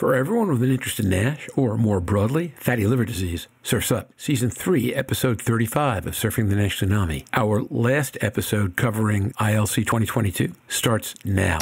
For everyone with an interest in NASH, or more broadly, fatty liver disease, Surf's Up, Season 3, Episode 35 of Surfing the NASH Tsunami. Our last episode covering ILC 2022 starts now.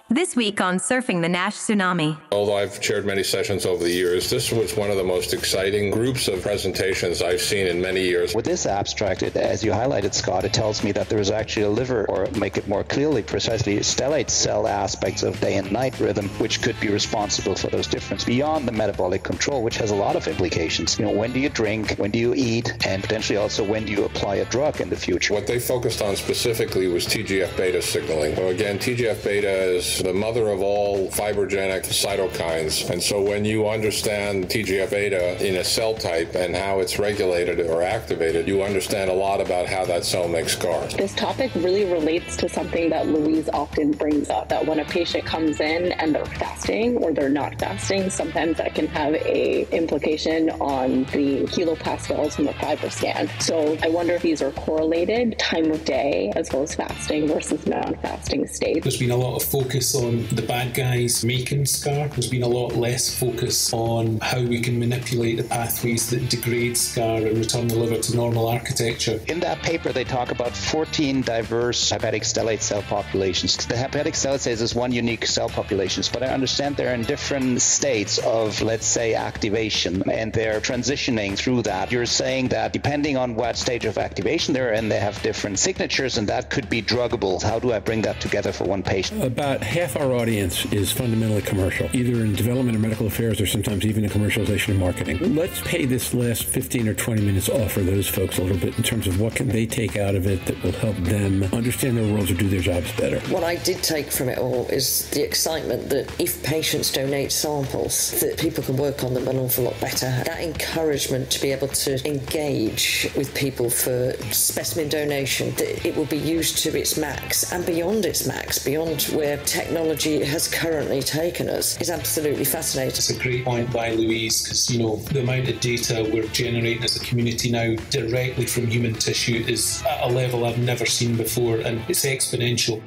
This week on Surfing the NASH Tsunami. Although I've chaired many sessions over the years, this was one of the most exciting groups of presentations I've seen in many years. With this abstract, as you highlighted, Scott, it tells me that there is actually a liver, or make it more clearly, precisely, stellate cell aspects of day and night rhythm, which could be responsible for those differences beyond the metabolic control, which has a lot of implications. You know, when do you drink, when do you eat, and potentially also when do you apply a drug in the future? What they focused on specifically was Tgf Beta signaling. So again, Tgf Beta is the mother of all fibrogenic cytokines. And so when you understand Tgf Beta in a cell type and how it's regulated or activated, you understand a lot about how that cell makes scars. This topic really relates to something that Louise often brings up, that when a patient comes in and they're fasting or they're not fasting, sometimes that can have a implication on the kilopascals from the FibroScan. So I wonder if these are correlated, time of day, as well as fasting versus non-fasting state. There's been a lot of focus on the bad guys making scar. There's been a lot less focus on how we can manipulate the pathways that degrade scar and return the liver to normal architecture. In that paper, they talk about 14 diverse hepatic stellate cell populations. The hepatic stellate is one unique cell populations, but I understand they're in different states of, let's say, activation, and they're transitioning through that. You're saying that depending on what stage of activation they're in, they have different signatures, and that could be druggable. How do I bring that together for one patient? About half our audience is fundamentally commercial, either in development or medical affairs or sometimes even in commercialization and marketing. Let's pay this last 15 or 20 minutes off for those folks a little bit in terms of what can they take out of it that will help them understand their worlds or do their jobs better. What I did take from it all is the excitement that if patients donate samples, that people can work on them an awful lot better. That encouragement to be able to engage with people for specimen donation, that it will be used to its max and beyond its max, beyond where technology has currently taken us, is absolutely fascinating. It's a great point by Louise, because, you know, the amount of data we're generating as a community now directly from human tissue is at a level I've never seen before, and it's exponential.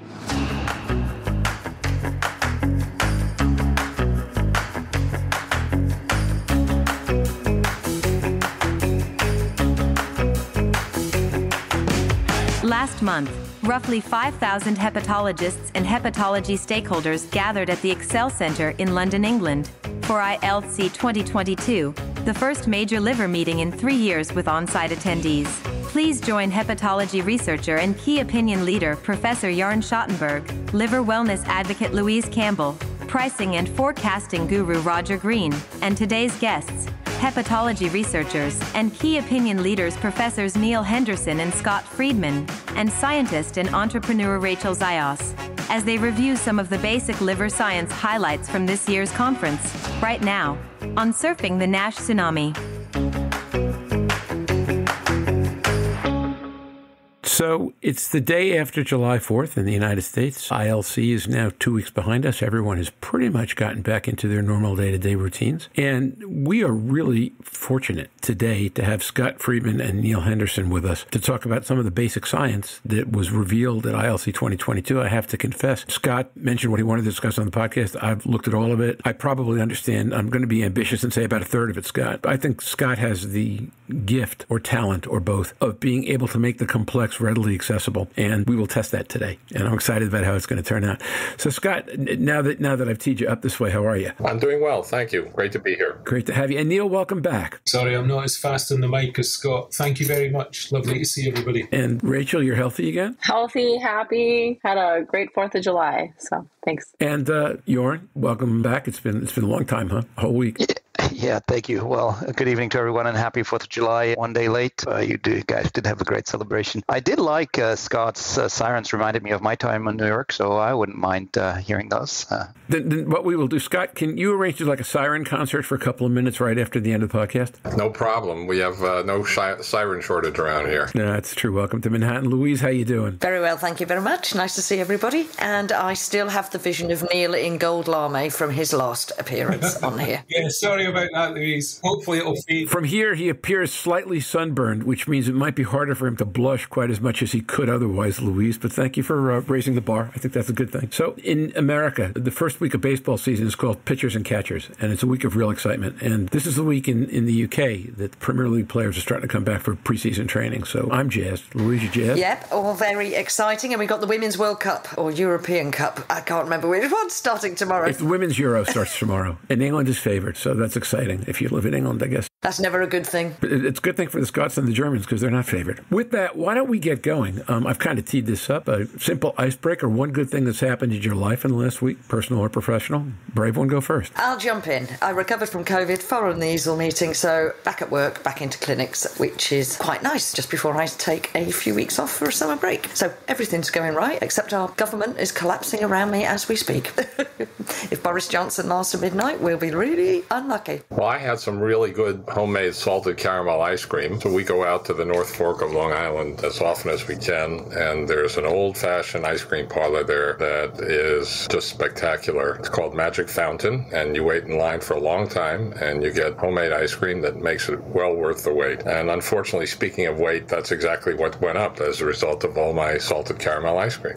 Last month, roughly 5,000 hepatologists and hepatology stakeholders gathered at the Excel Centre in London, England, for ILC 2022, the first major liver meeting in 3 years with on-site attendees. Please join hepatology researcher and key opinion leader Professor Jarn Schottenberg, liver wellness advocate Louise Campbell, pricing and forecasting guru Roger Green, and today's guests, hepatology researchers and key opinion leaders Professors Neil Henderson and Scott Friedman, and scientist and entrepreneur Rachel Zayas, as they review some of the basic liver science highlights from this year's conference, right now, on Surfing the NASH Tsunami. So it's the day after July 4th in the United States. ILC is now 2 weeks behind us. Everyone has pretty much gotten back into their normal day-to-day routines. And we are really fortunate today to have Scott Friedman and Neil Henderson with us to talk about some of the basic science that was revealed at ILC 2022. I have to confess, Scott mentioned what he wanted to discuss on the podcast. I've looked at all of it. I probably understand. I'm going to be ambitious and say about a third of it, Scott. I think Scott has the gift or talent or both of being able to make the complex readily accessible, and we will test that today. And I'm excited about how it's going to turn out. So, Scott, now that I've teed you up this way, how are you? I'm doing well, thank you. Great to be here. Great to have you. And Neil, welcome back. Sorry, I'm not as fast on the mic as Scott. Thank you very much. Lovely to see everybody. And Rachel, you're healthy again? Healthy, happy, had a great 4th of July, so thanks. And Jorn, welcome back. It's been a long time, huh? A whole week. Yeah, thank you. Well, good evening to everyone and happy 4th of July. One day late. You guys did have a great celebration. I did like Scott's sirens, reminded me of my time in New York, so I wouldn't mind hearing those. Then what we will do, Scott, can you arrange like a siren concert for a couple of minutes right after the end of the podcast? No problem. We have no siren shortage around here. No, that's true. Welcome to Manhattan. Louise, how you doing? Very well, thank you very much. Nice to see everybody. And I still have the vision of Neil in gold lame from his last appearance on here. Yeah, sorry about about that, Louise. Hopefully it'll fade. From here, he appears slightly sunburned, which means it might be harder for him to blush quite as much as he could otherwise, Louise. But thank you for raising the bar. I think that's a good thing. So in America, the first week of baseball season is called Pitchers and Catchers, and it's a week of real excitement. And this is the week in the UK that the Premier League players are starting to come back for preseason training. So I'm jazzed. Louise, you jazzed? Yep, all very exciting. And we've got the Women's World Cup or European Cup. I can't remember which one's starting tomorrow. It's the Women's Euro starts tomorrow. And England is favored, so that's exciting if you live in England, I guess. That's never a good thing. But it's a good thing for the Scots and the Germans because they're not favored. With that, why don't we get going? I've kind of teed this up. A simple icebreaker. One good thing that's happened in your life in the last week, personal or professional. Brave one, go first. I'll jump in. I recovered from COVID following the EASL meeting, so back at work, back into clinics, which is quite nice just before I take a few weeks off for a summer break. So everything's going right, except our government is collapsing around me as we speak. If Boris Johnson lasts to midnight, we'll be really unlucky. Well, I had some really good homemade salted caramel ice cream. So we go out to the North Fork of Long Island as often as we can, and there's an old-fashioned ice cream parlor there that is just spectacular. It's called Magic Fountain, and you wait in line for a long time, and you get homemade ice cream that makes it well worth the wait. And unfortunately, speaking of weight, that's exactly what went up as a result of all my salted caramel ice cream.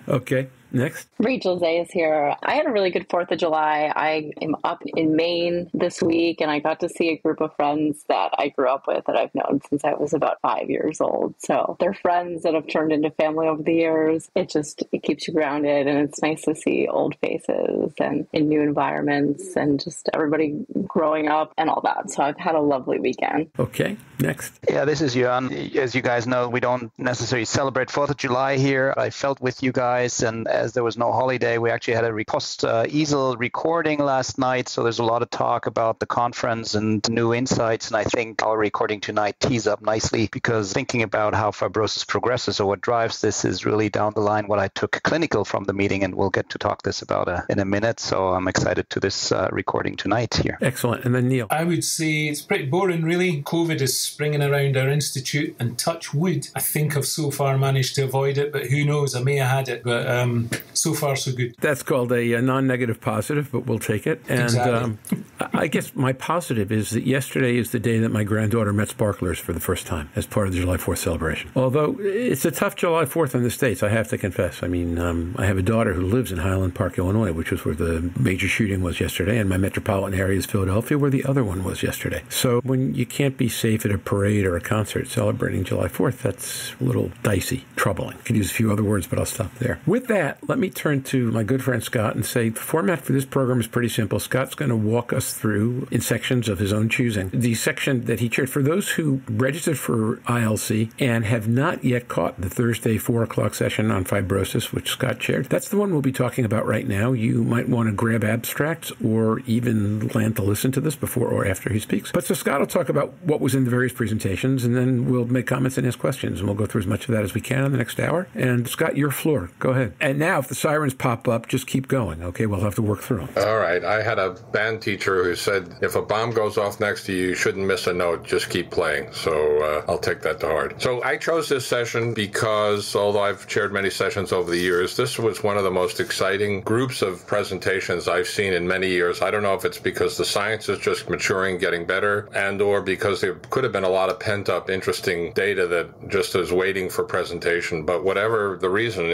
Okay. Next. Rachel Zay is here. I had a really good 4th of July. I am up in Maine this week, and I got to see a group of friends that I grew up with that I've known since I was about 5 years old. So they're friends that have turned into family over the years. It keeps you grounded, and it's nice to see old faces and in new environments and just everybody growing up and all that. So I've had a lovely weekend. Okay. Next. Yeah, this is Jan. As you guys know, we don't necessarily celebrate 4th of July here. I felt with you guys, and as there was no holiday, we actually had a post-EASL recording last night, so there's a lot of talk about the conference and new insights, and I think our recording tonight tees up nicely because thinking about how fibrosis progresses or what drives this is really down the line what I took clinical from the meeting, and we'll get to talk this about in a minute, so I'm excited to this recording tonight here. Excellent. And then Neil. I would say it's pretty boring, really. COVID is springing around our institute, and touch wood, I think I've so far managed to avoid it, but who knows, I may have had it, but so far so good. That's called a non-negative positive, but we'll take it. And exactly. I guess my positive is that yesterday is the day that my granddaughter met sparklers for the first time as part of the July 4th celebration. Although it's a tough July 4th in the States, I have to confess. I mean, I have a daughter who lives in Highland Park, Illinois, which was where the major shooting was yesterday, and my metropolitan area is Philadelphia, where the other one was yesterday. So when you can't be safe at a parade or a concert celebrating July 4th, that's a little dicey, troubling. I could use a few other words, but I'll stop there. With that, let me turn to my good friend Scott and say the format for this program is pretty simple. Scott's going to walk us through, in sections of his own choosing, the section that he chaired for those who registered for ILC and have not yet caught the Thursday 4 o'clock session on fibrosis, which Scott chaired. That's the one we'll be talking about right now. You might want to grab abstracts or even plan to listen to this before or after he speaks. But so Scott will talk about what was in the various presentations, and then we'll make comments and ask questions, and we'll go through as much of that as we can in the next hour. And Scott, your floor. Go ahead. And now, if the sirens pop up, just keep going, okay? We'll have to work through them. All right. I had a band teacher who said, if a bomb goes off next to you, you shouldn't miss a note, just keep playing. So I'll take that to heart. So I chose this session because, although I've chaired many sessions over the years, this was one of the most exciting groups of presentations I've seen in many years. I don't know if it's because the science is just maturing, getting better, and or because there could have been a lot of pent-up, interesting data that just is waiting for presentation. But whatever the reason,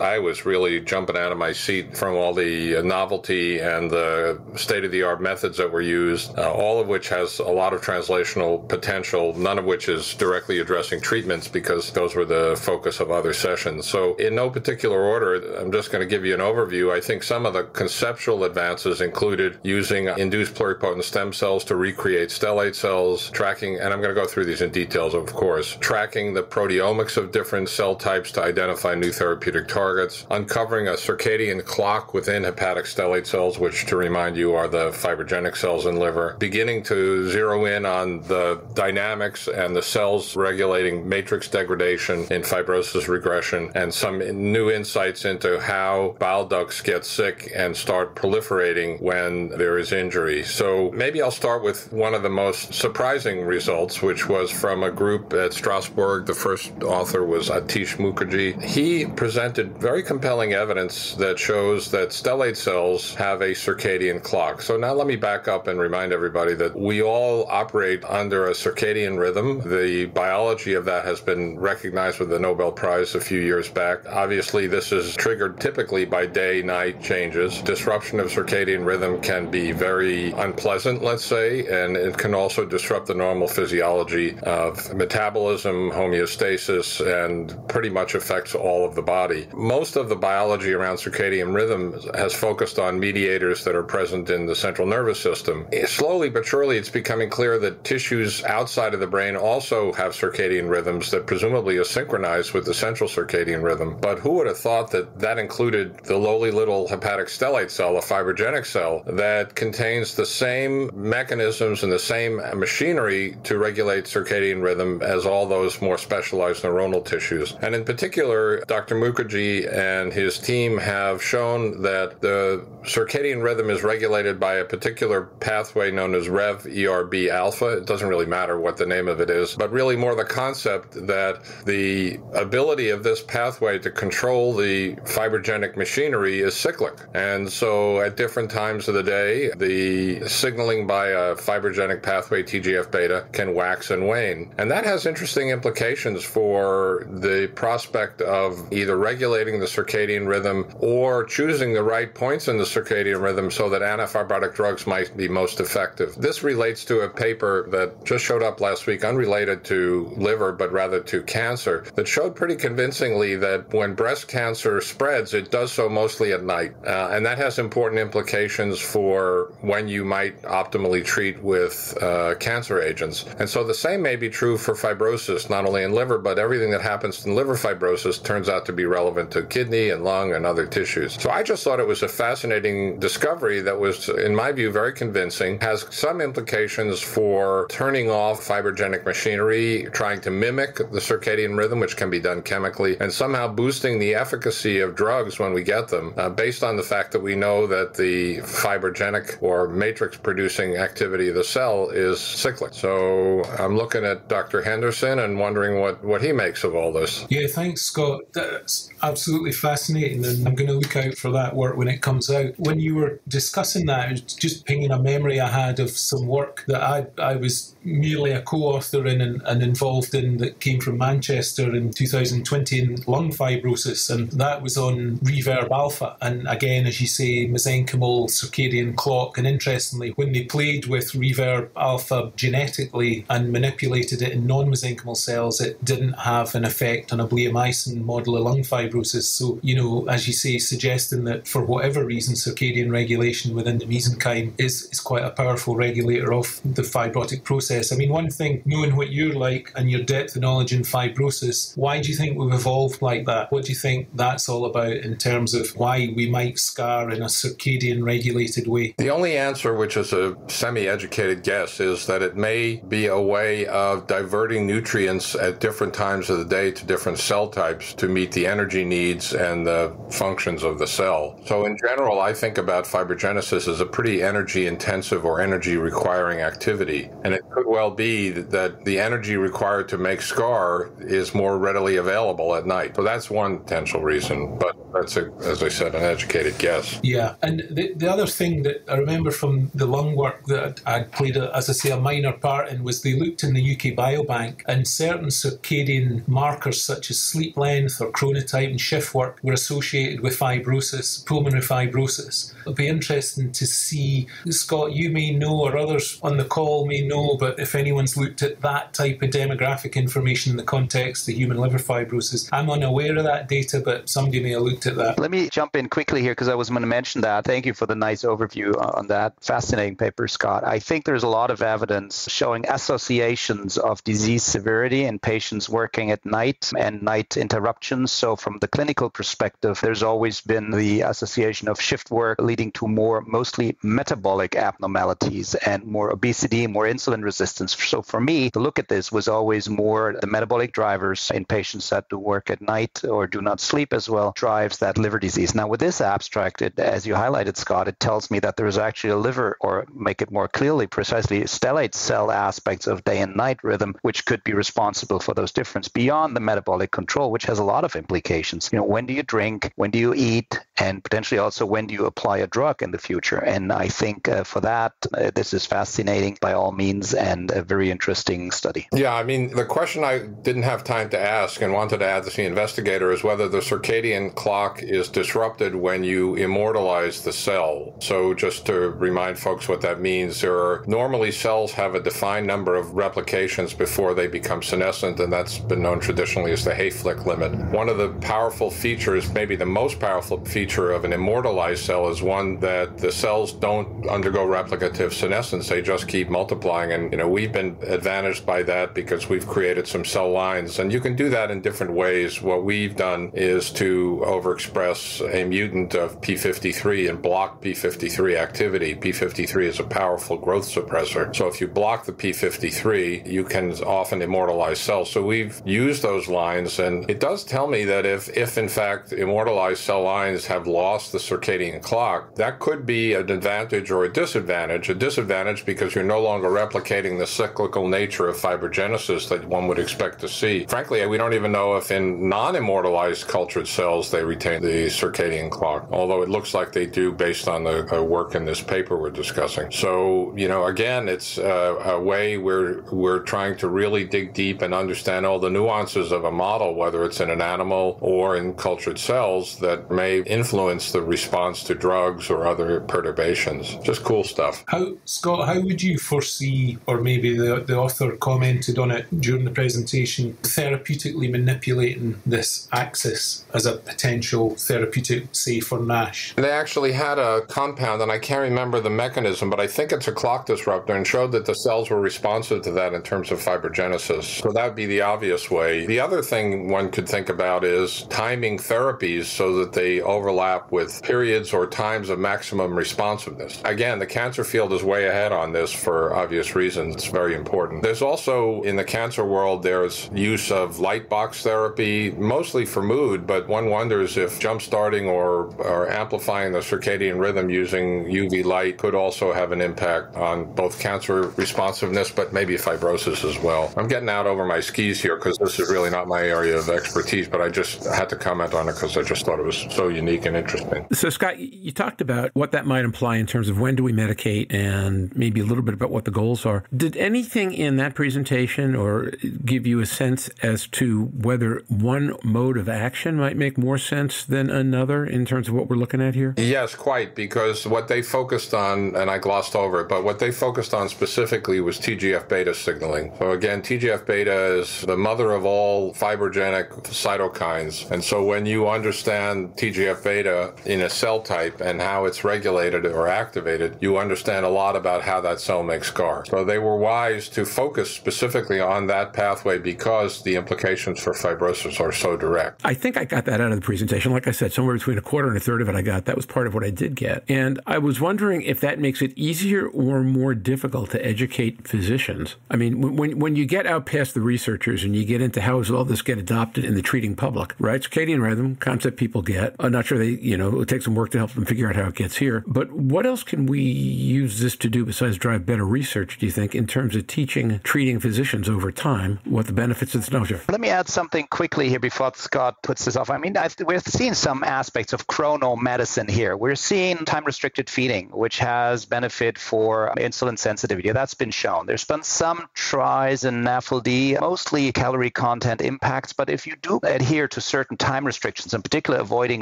I was really jumping out of my seat from all the novelty and the state-of-the-art methods that were used, all of which has a lot of translational potential, none of which is directly addressing treatments because those were the focus of other sessions. So in no particular order, I'm just going to give you an overview. I think some of the conceptual advances included using induced pluripotent stem cells to recreate stellate cells, tracking, and I'm going to go through these in details, of course, tracking the proteomics of different cell types to identify new therapeutic targets, uncovering a circadian clock within hepatic stellate cells, which, to remind you, are the fibrogenic cells in liver, beginning to zero in on the dynamics and the cells regulating matrix degradation in fibrosis regression, and some new insights into how bile ducts get sick and start proliferating when there is injury. So maybe I'll start with one of the most surprising results, which was from a group at Strasbourg. The first author was Atish Mukherjee. He presented very compelling evidence evidence that shows that stellate cells have a circadian clock. So now let me back up and remind everybody that we all operate under a circadian rhythm. The biology of that has been recognized with the Nobel Prize a few years back. Obviously, this is triggered typically by day-night changes. Disruption of circadian rhythm can be very unpleasant, let's say, and it can also disrupt the normal physiology of metabolism, homeostasis, and pretty much affects all of the body. Most of the biology around circadian rhythm has focused on mediators that are present in the central nervous system. Slowly but surely, it's becoming clear that tissues outside of the brain also have circadian rhythms that presumably are synchronized with the central circadian rhythm. But who would have thought that that included the lowly little hepatic stellate cell, a fibrogenic cell, that contains the same mechanisms and the same machinery to regulate circadian rhythm as all those more specialized neuronal tissues. And in particular, Dr. Mukherjee and his team have shown that the circadian rhythm is regulated by a particular pathway known as Rev-ERB alpha. It doesn't really matter what the name of it is, but really more the concept that the ability of this pathway to control the fibrogenic machinery is cyclic. And so at different times of the day, the signaling by a fibrogenic pathway, Tgf beta, can wax and wane. And that has interesting implications for the prospect of either regulating the circadian rhythm or choosing the right points in the circadian rhythm so that antifibrotic drugs might be most effective. This relates to a paper that just showed up last week, unrelated to liver, but rather to cancer, that showed pretty convincingly that when breast cancer spreads, it does so mostly at night. And that has important implications for when you might optimally treat with cancer agents. And so the same may be true for fibrosis, not only in liver, but everything that happens in liver fibrosis turns out to be relevant to kidney and lung and other tissues. So I just thought it was a fascinating discovery that was, in my view, very convincing, has some implications for turning off fibrogenic machinery, trying to mimic the circadian rhythm, which can be done chemically, and somehow boosting the efficacy of drugs when we get them, based on the fact that we know that the fibrogenic or matrix-producing activity of the cell is cyclic. So I'm looking at Dr. Henderson and wondering what he makes of all this. Yeah, thanks, Scott. That's absolutely fascinating, and I'm going to look out for that work when it comes out. When you were discussing that, it was just pinging a memory I had of some work that I was merely a co-author in and involved in that came from Manchester in 2020 in lung fibrosis, and that was on reverb alpha. And again, as you say, mesenchymal circadian clock. And interestingly, when they played with reverb alpha genetically and manipulated it in non-mesenchymal cells, it didn't have an effect on a bleomycin model of lung fibrosis. So, as you say, suggesting that for whatever reason, circadian regulation within the mesenchyme is quite a powerful regulator of the fibrotic process. I mean, one thing, knowing what you're like and your depth of knowledge in fibrosis, why do you think we've evolved like that? What do you think that's all about in terms of why we might scar in a circadian regulated way? The only answer, which is a semi-educated guess, is that it may be a way of diverting nutrients at different times of the day to different cell types to meet the energy needs and the functions of the cell. So in general, I think about fibrogenesis as a pretty energy-intensive or energy-requiring activity. And it could well be that the energy required to make scar is more readily available at night. So that's one potential reason, but that's, as I said, an educated guess. Yeah, and the other thing that I remember from the lung work that I played, as I say, a minor part in, was they looked in the UK Biobank, and certain circadian markers such as sleep length or chronotype and shift work were associated with fibrosis, pulmonary fibrosis. It'll be interesting to see, Scott, you may know, or others on the call may know, but if anyone's looked at that type of demographic information in the context of human liver fibrosis. I'm unaware of that data, but somebody may have looked at that. Let me jump in quickly here because I was going to mention that. Thank you for the nice overview on that fascinating paper, Scott. I think there's a lot of evidence showing associations of disease severity in patients working at night and night interruptions. So from the clinical perspective, there's always been the association of shift work leading to mostly metabolic abnormalities and more obesity, more insulin resistance. So for me, to look at this was always more the metabolic drivers in patients that do work at night or do not sleep as well drives that liver disease. Now with this abstract, as you highlighted, Scott, it tells me that there is actually a liver, or make it more clearly, precisely stellate cell aspects of day and night rhythm, which could be responsible for those differences beyond the metabolic control, which has a lot of implications. When do you drink? drink, when do you eat, and potentially also when do you apply a drug in the future. And I think for that, this is fascinating by all means and a very interesting study. Yeah, I mean, the question I didn't have time to ask and wanted to ask the investigator is whether the circadian clock is disrupted when you immortalize the cell. So just to remind folks what that means, normally cells have a defined number of replications before they become senescent, and that's been known traditionally as the Hayflick limit. One of the powerful features, maybe the most powerful feature of an immortalized cell, is one that the cells don't undergo replicative senescence. They just keep multiplying. And, we've been advantaged by that because we've created some cell lines. And you can do that in different ways. What we've done is to overexpress a mutant of P53 and block P53 activity. P53 is a powerful growth suppressor. So if you block the P53, you can often immortalize cells. So we've used those lines, and it does tell me that if in fact immortalized cell lines have lost the circadian clock, that could be an advantage or a disadvantage. A disadvantage because you're no longer replicating the cyclical nature of fibrogenesis that one would expect to see. Frankly, we don't even know if in non-immortalized cultured cells they retain the circadian clock, although it looks like they do based on the work in this paper we're discussing. So, again, it's a way we're trying to really dig deep and understand all the nuances of a model, whether it's in an animal or in cultured cells, that may influence the response to drugs or other perturbations. Just cool stuff. Scott, how would you foresee, or maybe the author commented on it during the presentation, therapeutically manipulating this axis as a potential therapeutic, say, for NASH? They actually had a compound, and I can't remember the mechanism, but I think it's a clock disruptor, and showed that the cells were responsive to that in terms of fibrogenesis. So that would be the obvious way. The other thing one could think about is timing therapies so that they overlap with periods or times of maximum responsiveness. Again, the cancer field is way ahead on this for obvious reasons. It's very important. There's also, in the cancer world, there's use of light box therapy, mostly for mood, but one wonders if jump-starting or amplifying the circadian rhythm using UV light could also have an impact on both cancer responsiveness, but maybe fibrosis as well. I'm getting out over my skis here because this is really not my area of expertise, but I just had to comment on it because I just thought it was so unique and interesting. So, Scott, you talked about what that might imply in terms of when do we medicate and maybe a little bit about what the goals are. Did anything in that presentation or give you a sense as to whether one mode of action might make more sense than another in terms of what we're looking at here? Yes, quite, because what they focused on, and I glossed over it, but what they focused on specifically was Tgf beta signaling. So again, Tgf beta is the mother of all fibrogenic cytokines. And so when you understand Tgf beta in a cell type and how it's regulated or activated, you understand a lot about how that cell makes scar. So they were wise to focus specifically on that pathway because the implications for fibrosis are so direct. I think I got that out of the presentation. Like I said, somewhere between a quarter and a third of it I got. That was part of what I did get. And I was wondering if that makes it easier or more difficult to educate physicians. I mean, when you get out past the researchers and you get into how does all this get adopted in the treating public, right? Circadian rhythm, concept people get. I'm not sure it takes some work to help them figure out how it gets here. But what else can we use this to do besides drive better research, do you think, in terms of teaching, treating physicians over time, what the benefits of this knowledge are? Let me add something quickly here before Scott puts this off. I mean, we're seeing some aspects of chronomedicine here. We're seeing time-restricted feeding, which has benefit for insulin sensitivity. That's been shown. There's been some tries in NAFLD, mostly calorie content impacts, but if you do adhere to certain time restrictions, in particular avoiding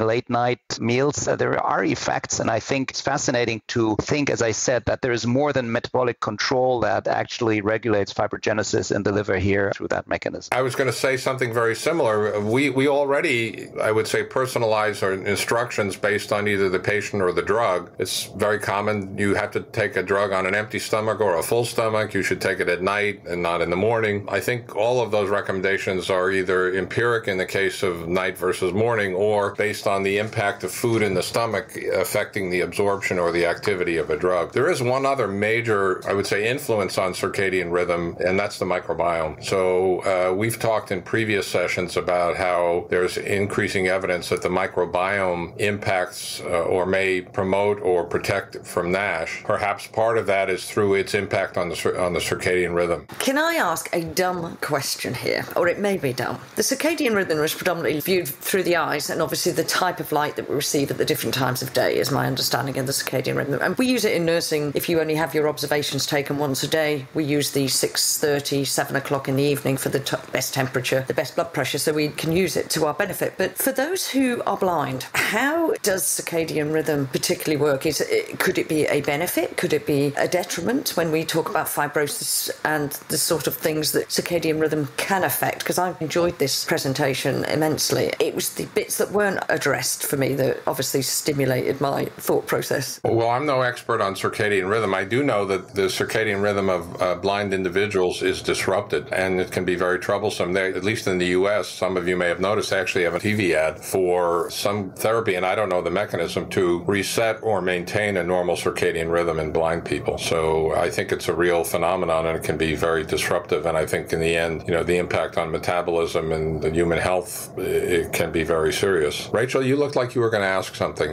late-night meals, there are effects, and I think it's fascinating to think, as I said, that there is more than metabolic control that actually regulates fibrogenesis in the liver here through that mechanism. I was going to say something very similar. We already, I would say, personalize our instructions based on either the patient or the drug. It's very common. You have to take a drug on an empty stomach or a full stomach. You should take it at night and not in the morning. I think all of those recommendations are either empiric in the case of night versus morning or based on the impact impact of food in the stomach affecting the absorption or the activity of a drug. There is one other major, I would say, influence on circadian rhythm, and that's the microbiome. So we've talked in previous sessions about how there's increasing evidence that the microbiome impacts or may promote or protect from NASH. Perhaps part of that is through its impact on the circadian rhythm. Can I ask a dumb question here? Or it may be dumb. The circadian rhythm is predominantly viewed through the eyes, and obviously the type of light that we receive at the different times of day is my understanding of the circadian rhythm. And we use it in nursing. If you only have your observations taken once a day, we use the 6:30, 7 o'clock in the evening for the best temperature, the best blood pressure, so we can use it to our benefit. But for those who are blind, how does circadian rhythm particularly work? Could it be a benefit? Could it be a detriment when we talk about fibrosis and the sort of things that circadian rhythm can affect? Because I've enjoyed this presentation immensely. It was the bits that weren't addressed for me that obviously stimulated my thought process. Well, I'm no expert on circadian rhythm. I do know that the circadian rhythm of blind individuals is disrupted, and it can be very troublesome. They, at least in the U.S., some of you may have noticed, they actually have a TV ad for some therapy, and I don't know the mechanism, to reset or maintain a normal circadian rhythm in blind people. So I think it's a real phenomenon, and it can be very disruptive. And I think in the end, the impact on metabolism and the human health, it can be very serious. Rachel, you looked like you were going to ask something.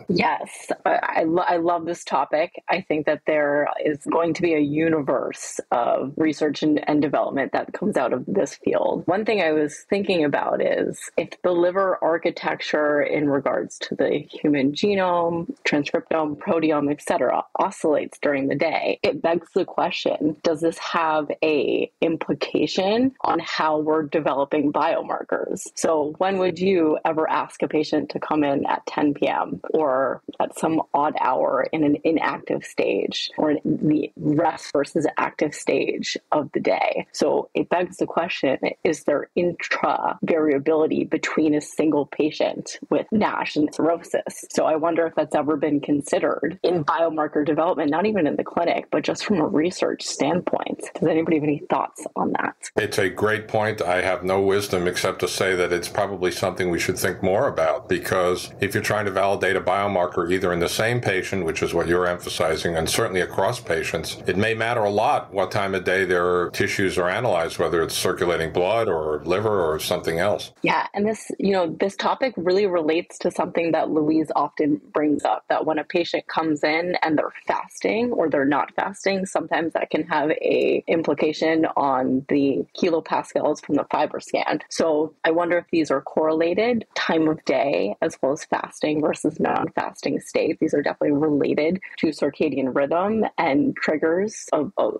Yes, I love this topic. I think that there is going to be a universe of research and development that comes out of this field. One thing I was thinking about is if the liver architecture in regards to the human genome, transcriptome, proteome, etc., oscillates during the day, it begs the question, does this have a implication on how we're developing biomarkers? So when would you ever ask a patient to come in at 10 p.m. or at some odd hour in an inactive stage or in the rest versus active stage of the day? So it begs the question, is there intra-variability between a single patient with NASH and cirrhosis? So I wonder if that's ever been considered in biomarker development, not even in the clinic, but just from a research standpoint. Does anybody have any thoughts on that? It's a great point. I have no wisdom except to say that it's probably something we should think more about, because if you're trying to validate a biomarker either in the same patient, which is what you're emphasizing, and certainly across patients, it may matter a lot what time of day their tissues are analyzed, whether it's circulating blood or liver or something else. Yeah, and this topic really relates to something that Louise often brings up, that when a patient comes in and they're fasting or they're not fasting, sometimes that can have a implication on the kilopascals from the FibroScan. So I wonder if these are correlated, time of day, as well as fasting versus non-fasting state. These are definitely related to circadian rhythm and triggers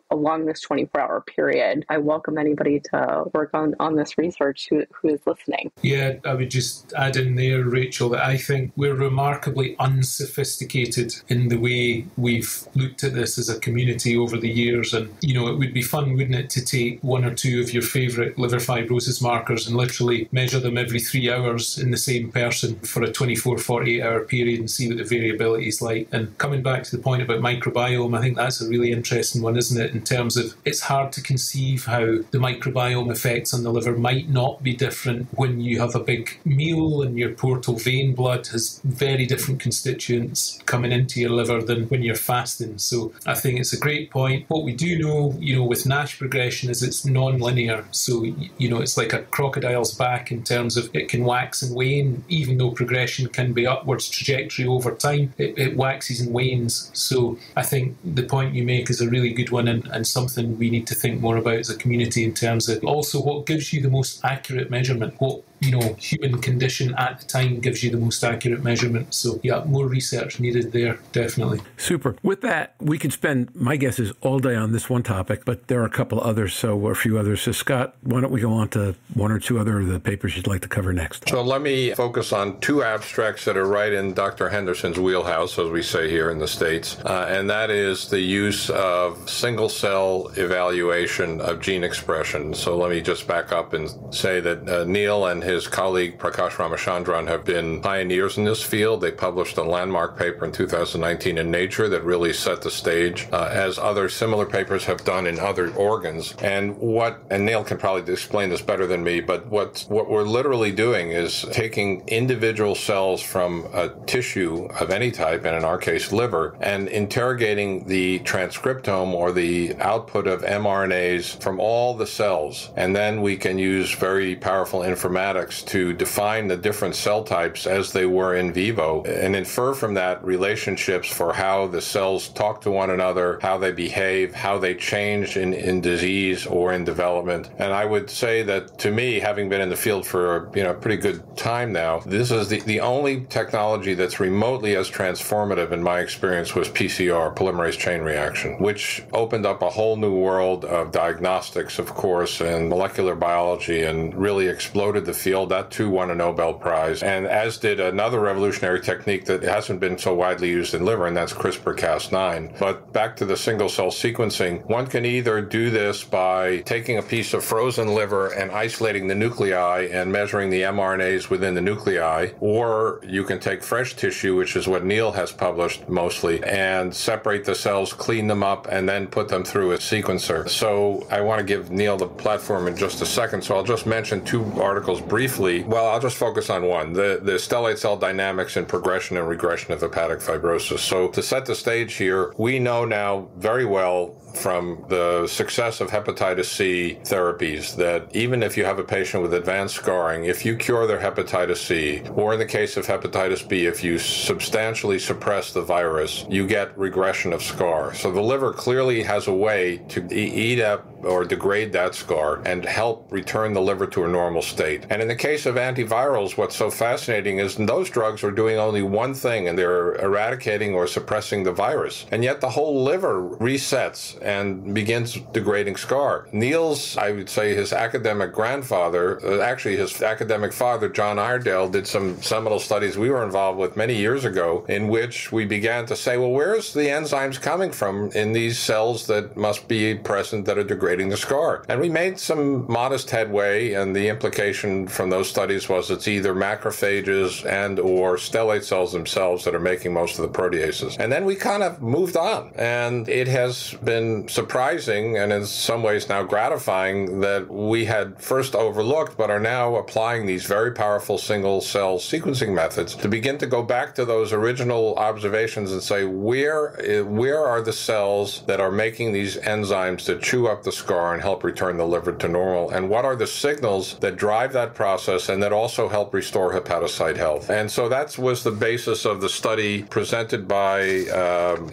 along this 24-hour period. I welcome anybody to work on this research who is listening. Yeah, I would just add in there, Rachel, that I think we're remarkably unsophisticated in the way we've looked at this as a community over the years. And, it would be fun, wouldn't it, to take one or two of your favourite liver fibrosis markers and literally measure them every 3 hours in the same person for a 24, 48-hour period and see what the variability is like. And coming back to the point about microbiome, I think that's a really interesting one, isn't it, in terms of it's hard to conceive how the microbiome effects on the liver might not be different when you have a big meal and your portal vein blood has very different constituents coming into your liver than when you're fasting. So I think it's a great point. What we do know, with NASH progression is it's non-linear. So, it's like a crocodile's back in terms of it can wax and wane, even though progression can be upwards trajectory over time. It waxes and wanes. So I think the point you make is a really good one and something we need to think more about as a community in terms of also what gives you the most accurate measurement. What human condition at the time gives you the most accurate measurement. So, yeah, more research needed there, definitely. Super. With that, we could spend, my guess is, all day on this one topic, but there are a couple others, or a few others. So, Scott, why don't we go on to one or two other of the papers you'd like to cover next? So let me focus on two abstracts that are right in Dr. Henderson's wheelhouse, as we say here in the States, and that is the use of single-cell evaluation of gene expression. So let me just back up and say that Neil and his colleague Prakash Ramachandran have been pioneers in this field. They published a landmark paper in 2019 in Nature that really set the stage, as other similar papers have done in other organs. And Neil can probably explain this better than me, but what we're literally doing is taking individual cells from a tissue of any type, and in our case liver, and interrogating the transcriptome or the output of mRNAs from all the cells. And then we can use very powerful informatics to define the different cell types as they were in vivo and infer from that relationships for how the cells talk to one another, how they behave, how they change in disease or in development. And I would say that, to me, having been in the field for a pretty good time now, this is the only technology that's remotely as transformative in my experience was PCR, polymerase chain reaction, which opened up a whole new world of diagnostics, of course, and molecular biology, and really exploded the field. That too won a Nobel Prize, and as did another revolutionary technique that hasn't been so widely used in liver, and that's CRISPR-Cas9. But back to the single-cell sequencing, one can either do this by taking a piece of frozen liver and isolating the nuclei and measuring the mRNAs within the nuclei, or you can take fresh tissue, which is what Neil has published mostly, and separate the cells, clean them up, and then put them through a sequencer. So I want to give Neil the platform in just a second, so I'll just mention two articles briefly. Well, I'll just focus on one, the stellate cell dynamics in progression and regression of hepatic fibrosis. So to set the stage here, we know now very well from the success of hepatitis C therapies that even if you have a patient with advanced scarring, if you cure their hepatitis C, or in the case of hepatitis B, if you substantially suppress the virus, you get regression of scar. So the liver clearly has a way to eat up or degrade that scar and help return the liver to a normal state. And in the case of antivirals, what's so fascinating is those drugs are doing only one thing, and they're eradicating or suppressing the virus. And yet the whole liver resets and begins degrading scar. Neil's, I would say, his academic grandfather, actually his academic father, John Iredale, did some seminal studies we were involved with many years ago, in which we began to say, well, where's the enzymes coming from in these cells that must be present that are degrading the scar? And we made some modest headway, and the implication from those studies was it's either macrophages and or stellate cells themselves that are making most of the proteases. And then we kind of moved on, and it has been surprising and in some ways now gratifying that we had first overlooked but are now applying these very powerful single-cell sequencing methods to begin to go back to those original observations and say, where are the cells that are making these enzymes that chew up the scar and help return the liver to normal, and what are the signals that drive that process and that also help restore hepatocyte health? And so that was the basis of the study presented by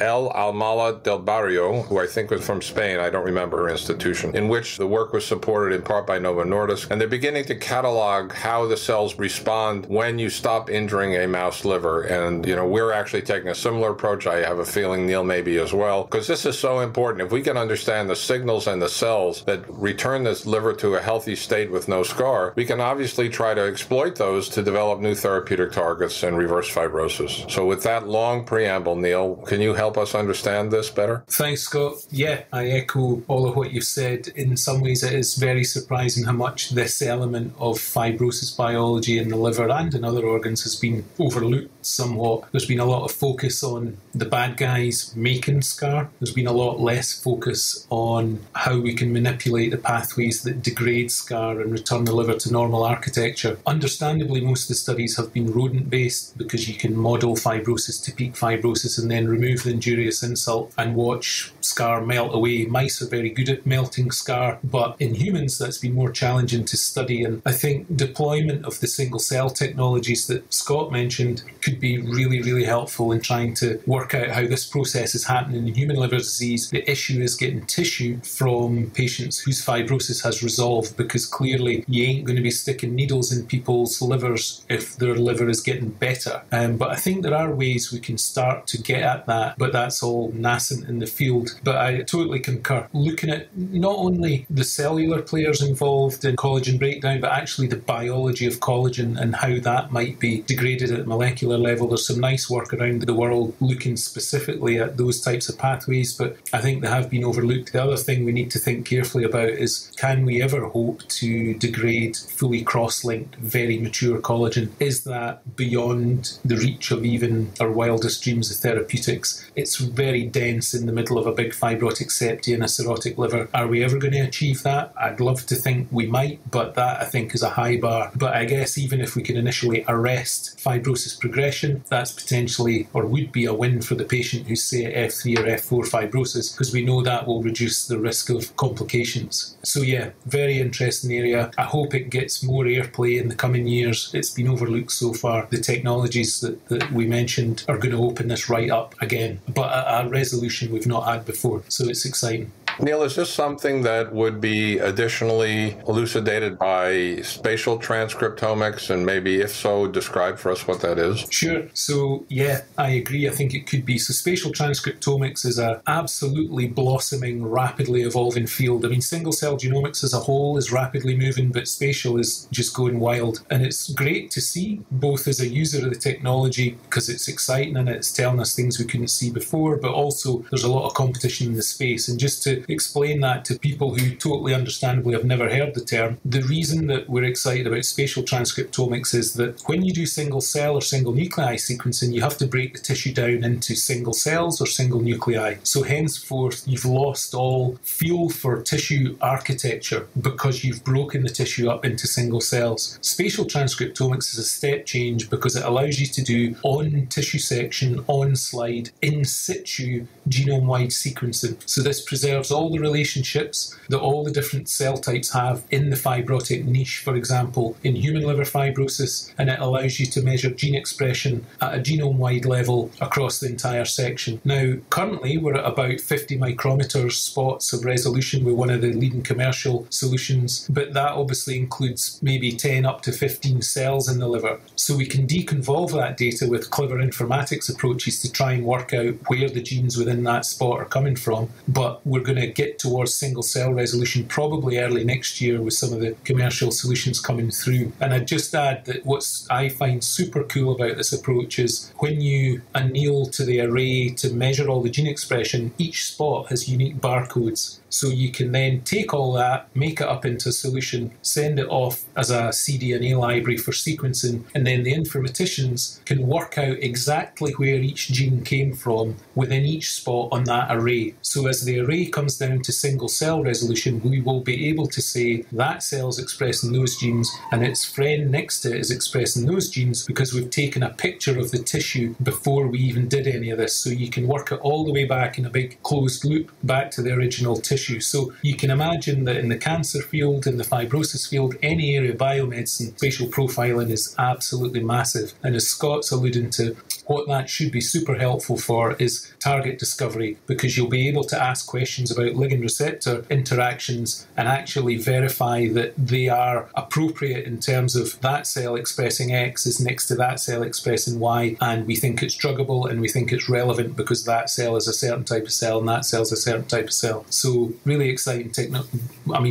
El Almala del Barrio, who I think was from Spain, I don't remember her institution, in which the work was supported in part by Novo Nordisk. And they're beginning to catalog how the cells respond when you stop injuring a mouse liver. And, we're actually taking a similar approach. I have a feeling Neil may be as well, because this is so important. If we can understand the signals and the cells that return this liver to a healthy state with no scar, we can obviously try to exploit those to develop new therapeutic targets and reverse fibrosis. So with that long preamble, Neil, can you help us understand this better? Thanks, Scott. Yeah, I echo all of what you've said. In some ways, it is very surprising how much this element of fibrosis biology in the liver and in other organs has been overlooked somewhat. There's been a lot of focus on the bad guys making scar. There's been a lot less focus on how we can manipulate the pathways that degrade scar and return the liver to normal architecture. Understandably, most of the studies have been rodent-based because you can model fibrosis to peak fibrosis and then remove the injurious insult and watch scar melt away. Mice are very good at melting scar, but in humans that's been more challenging to study. And I think deployment of the single-cell technologies that Scott mentioned could be really, really helpful in trying to work out how this process is happening in human liver disease. The issue is getting tissue from patients whose fibrosis has resolved, because clearly you ain't going to be sticking needles in people's livers if their liver is getting better. But I think there are ways we can start to get at that, but that's all nascent in the field. But I totally concur. Looking at not only the cellular players involved in collagen breakdown, but actually the biology of collagen and how that might be degraded at molecular level. There's some nice work around the world looking specifically at those types of pathways, but I think they have been overlooked. The other thing we need to think carefully about is, can we ever hope to degrade fully cross-linked, very mature collagen? Is that beyond the reach of even our wildest dreams of therapeutics? It's very dense in the middle of a big fibrotic septum and a cirrhotic liver. Are we ever going to achieve that? I'd love to think we might, but that I think is a high bar. But I guess even if we can initially arrest fibrosis progression, that's potentially, or would be, a win for the patient who's, say, at F3 or F4 fibrosis, because we know that will reduce the risk of complications. So yeah, very interesting area. I hope it gets more airplay in the coming years. It's been overlooked so far. The technologies that we mentioned are going to open this right up again, but at a resolution we've not had before. So it's exciting. Neil, is this something that would be additionally elucidated by spatial transcriptomics? And maybe if so, describe for us what that is. Sure. So yeah, I agree. I think it could be. So spatial transcriptomics is a absolutely blossoming, rapidly evolving field. I mean, single cell genomics as a whole is rapidly moving, but spatial is just going wild. And it's great to see, both as a user of the technology, because it's exciting and it's telling us things we couldn't see before, but also there's a lot of competition in the space. And just to explain that to people who totally understandably have never heard the term, the reason that we're excited about spatial transcriptomics is that when you do single cell or single nuclei sequencing, you have to break the tissue down into single cells or single nuclei. So henceforth, you've lost all feel for tissue architecture because you've broken the tissue up into single cells. Spatial transcriptomics is a step change because it allows you to do on-tissue section, on-slide, in-situ genome-wide sequencing. So this preserves all the relationships that all the different cell types have in the fibrotic niche, for example, in human liver fibrosis, and it allows you to measure gene expression at a genome-wide level across the entire section. Now, currently, we're at about 50 micrometers spots of resolution with one of the leading commercial solutions, but that obviously includes maybe 10 up to 15 cells in the liver. So we can deconvolve that data with clever informatics approaches to try and work out where the genes within that spot are coming from, but we're going to get towards single cell resolution probably early next year with some of the commercial solutions coming through. And I'd just add that what I find super cool about this approach is when you anneal to the array to measure all the gene expression, each spot has unique barcodes. So you can then take all that, make it up into a solution, send it off as a cDNA library for sequencing, and then the informaticians can work out exactly where each gene came from within each spot on that array. So as the array comes down to single cell resolution, we will be able to say that cell is expressing those genes and its friend next to it is expressing those genes because we've taken a picture of the tissue before we even did any of this. So you can work it all the way back in a big closed loop back to the original tissue. So you can imagine that in the cancer field, in the fibrosis field, any area of biomedicine, spatial profiling is absolutely massive. And as Scott's alluding to, what that should be super helpful for is target discovery, because you'll be able to ask questions about ligand receptor interactions and actually verify that they are appropriate in terms of that cell expressing X is next to that cell expressing Y, and we think it's druggable and we think it's relevant because that cell is a certain type of cell and that cell is a certain type of cell. So really exciting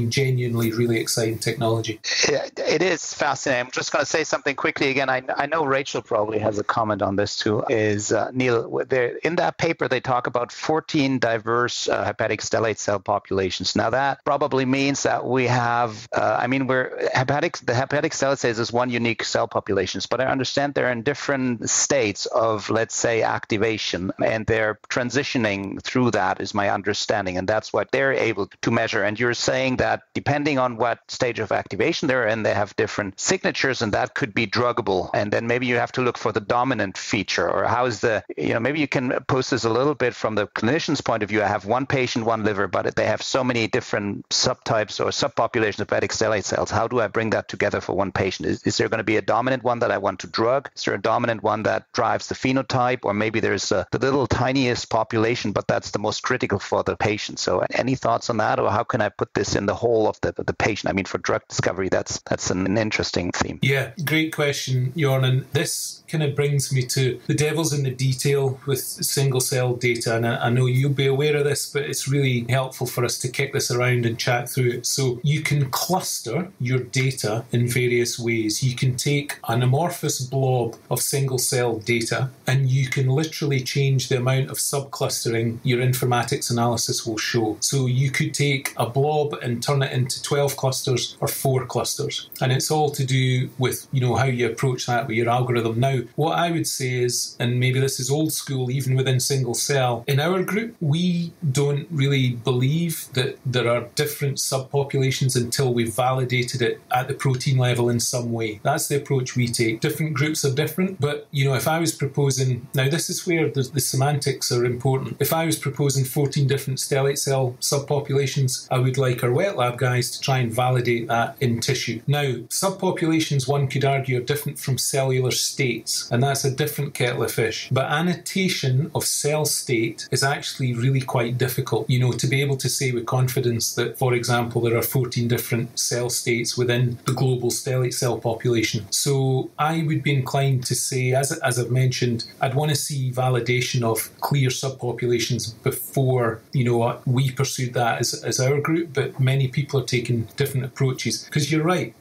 genuinely really exciting technology. Yeah, it is fascinating. I'm just going to say something quickly again. I know Rachel probably has a comment on this too. Is Neil, in that paper they talk about 14 diverse hepatic stellate cell populations. Now that probably means that we have, the hepatic stellate cells is one unique cell population, but I understand they're in different states of, let's say, activation, and they're transitioning through that is my understanding, and that's what they're able to measure. And you're saying that depending on what stage of activation they're in, they have different signatures, and that could be druggable. And then maybe you have to look for the dominant feature, or how is maybe you can post this a little bit from the clinician's point of view. I have one patient, one liver, but they have so many different subtypes or subpopulations of hepatic stellate cells. How do I bring that together for one patient? Is there going to be a dominant one that I want to drug? Is there a dominant one that drives the phenotype? Or maybe there's the little tiniest population, but that's the most critical for the patient. So any thoughts on that, or how can I put this in the whole of the patient? I mean, for drug discovery, that's an interesting theme. Yeah, great question, Jorn. And this kind of brings me to the devil's in the detail with single cell data. And I know you'll be aware of this, but it's really helpful for us to kick this around and chat through it. So you can cluster your data in various ways. You can take an amorphous blob of single cell data and you can literally change the amount of subclustering your informatics analysis will show. So you could take a blob and turn it into 12 clusters or 4 clusters. And it's all to do with, how you approach that with your algorithm. Now, what I would say is, and maybe this is old school even within single cell, in our group, we don't really believe that there are different subpopulations until we've validated it at the protein level in some way. That's the approach we take. Different groups are different, but, if I was proposing, now this is where the semantics are important. If I was proposing 14 different stellate cell subpopulations, I would like our wet lab guys to try and validate that in tissue. Now, subpopulations, one could argue, are different from cellular states, and that's a different kettle of fish. But annotation of cell state is actually really quite difficult, to be able to say with confidence that, for example, there are 14 different cell states within the global stellate cell population. So I would be inclined to say, as I've mentioned, I'd want to see validation of clear subpopulations before, we pursued that as our group, but many people are taking different approaches. Because you're right,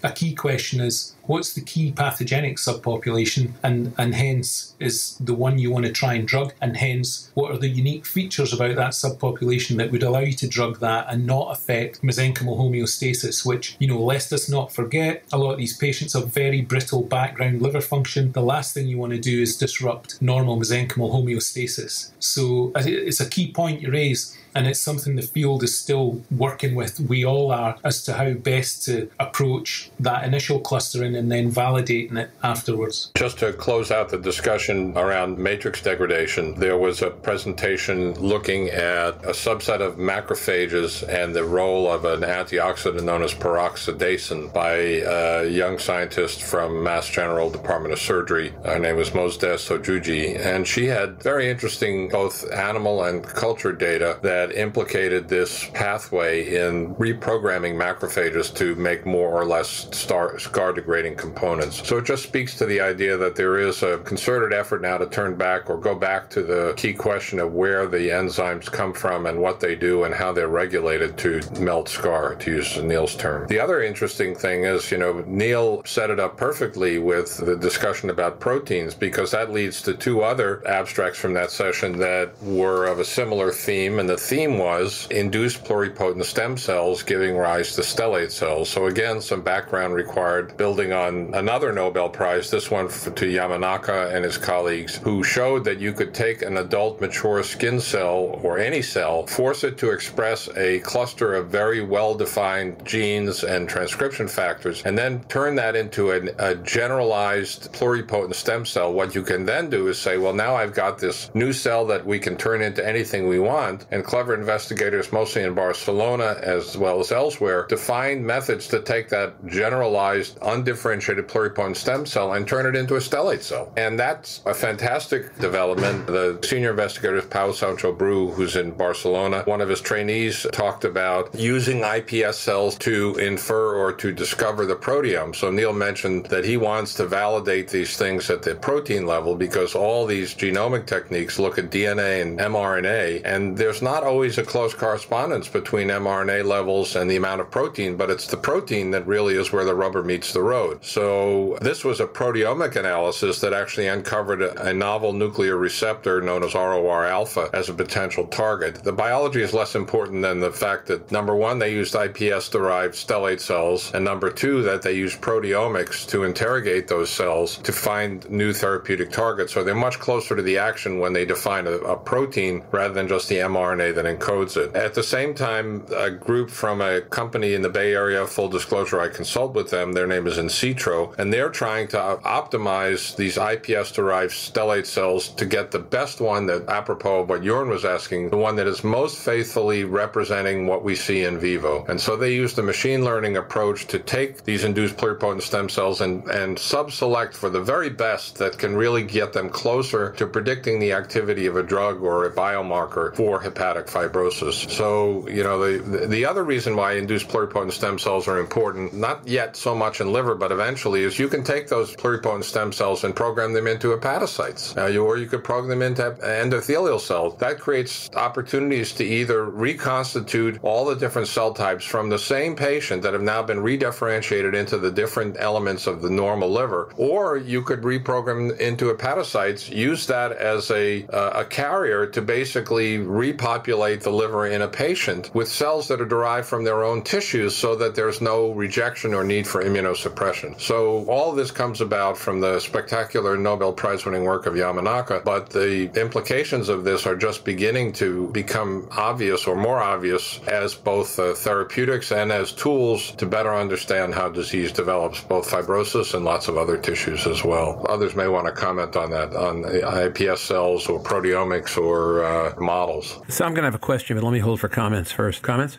a key question is, what's the key pathogenic subpopulation, and hence is the one you want to try and drug, and hence what are the unique features about that subpopulation that would allow you to drug that and not affect mesenchymal homeostasis, which, lest us not forget, a lot of these patients have very brittle background liver function. The last thing you want to do is disrupt normal mesenchymal homeostasis. So it's a key point you raise. And it's something the field is still working with, we all are, as to how best to approach that initial clustering and then validating it afterwards. Just to close out the discussion around matrix degradation, there was a presentation looking at a subset of macrophages and the role of an antioxidant known as peroxidase by a young scientist from Mass General Department of Surgery. Her name was Mozdes Sojuji, and she had very interesting both animal and culture data that implicated this pathway in reprogramming macrophages to make more or less scar-degrading components. So it just speaks to the idea that there is a concerted effort now to turn back or go back to the key question of where the enzymes come from and what they do and how they're regulated to melt scar, to use Neil's term. The other interesting thing is, Neil set it up perfectly with the discussion about proteins, because that leads to 2 other abstracts from that session that were of a similar theme, and the theme was induced pluripotent stem cells giving rise to stellate cells. So again, some background required, building on another Nobel Prize, this one to Yamanaka and his colleagues, who showed that you could take an adult mature skin cell or any cell, force it to express a cluster of very well-defined genes and transcription factors, and then turn that into a generalized pluripotent stem cell. What you can then do is say, well, now I've got this new cell that we can turn into anything we want, and clever investigators, mostly in Barcelona as well as elsewhere, to find methods to take that generalized, undifferentiated pluripotent stem cell and turn it into a stellate cell. And that's a fantastic development. The senior investigator is Pau Sancho Bru, who's in Barcelona. One of his trainees talked about using iPS cells to infer or to discover the proteome. So Neil mentioned that he wants to validate these things at the protein level, because all these genomic techniques look at DNA and mRNA, and there's not always a close correspondence between mRNA levels and the amount of protein, but it's the protein that really is where the rubber meets the road. So this was a proteomic analysis that actually uncovered a novel nuclear receptor known as ROR alpha as a potential target. The biology is less important than the fact that, number one, they used iPS-derived stellate cells, and number two, that they used proteomics to interrogate those cells to find new therapeutic targets. So they're much closer to the action when they define a protein rather than just the mRNA that encodes it. At the same time, a group from a company in the Bay Area, full disclosure, I consult with them, their name is In Citro, and they're trying to optimize these iPS-derived stellate cells to get the best one that, apropos of what Jorn was asking, the one that is that's most faithfully representing what we see in vivo. And so they used a machine learning approach to take these induced pluripotent stem cells and sub-select for the very best that can really get them closer to predicting the activity of a drug or a biomarker for hepatic fibrosis. So, the other reason why induced pluripotent stem cells are important, not yet so much in liver, but eventually, is you can take those pluripotent stem cells and program them into hepatocytes, or you could program them into endothelial cells. That creates opportunities to either reconstitute all the different cell types from the same patient that have now been redifferentiated into the different elements of the normal liver, or you could reprogram into hepatocytes, use that as a carrier to basically repopulate the liver in a patient with cells that are derived from their own tissues so that there's no rejection or need for immunosuppression. So all of this comes about from the spectacular Nobel Prize-winning work of Yamanaka, but the implications of this are just beginning to become obvious or more obvious as both therapeutics and as tools to better understand how disease develops, both fibrosis and lots of other tissues as well. Others may want to comment on that, on iPS cells or proteomics or models. So I'm going to have a question, but let me hold for comments first. Comments?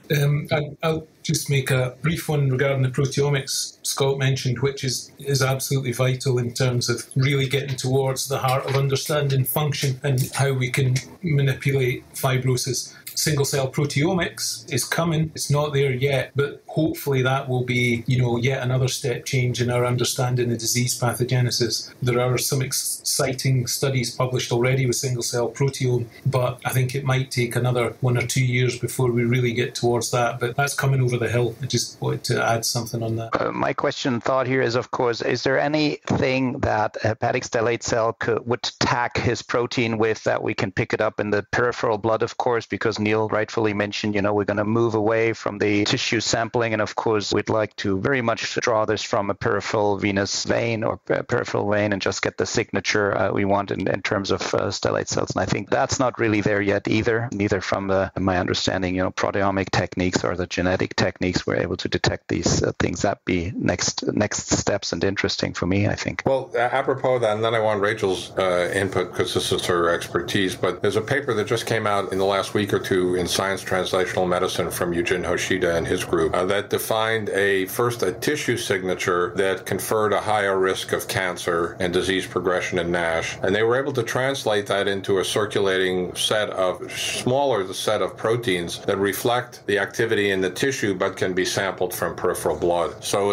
I'll just make a brief one regarding the proteomics Scott mentioned, which is absolutely vital in terms of really getting towards the heart of understanding function and how we can manipulate fibrosis. Single-cell proteomics is coming. It's not there yet, but hopefully that will be, yet another step change in our understanding of disease pathogenesis. There are some exciting studies published already with single-cell proteome, but I think it might take another 1 or 2 years before we really get towards that, but that's coming over the hill. I just wanted to add something on that. My thought here is, of course, is there anything that a hepatic stellate cell would tag his protein with that we can pick it up in the peripheral blood, of course, because Neil rightfully mentioned, we're going to move away from the tissue sampling. And of course, we'd like to very much draw this from a peripheral venous vein or peripheral vein and just get the signature we want in terms of stellate cells. And I think that's not really there yet either, neither from my understanding, proteomic techniques or the genetic techniques we're able to detect these things. That'd be next steps and interesting for me, I think. Well, apropos of that, and then I want Rachel's input because this is her expertise, but there's a paper that just came out in the last week or two in Science Translational Medicine from Eugene Hoshida and his group that defined first a tissue signature that conferred a higher risk of cancer and disease progression in NASH. And they were able to translate that into a circulating smaller set of proteins that reflect the activity in the tissue but can be sampled from peripheral blood. So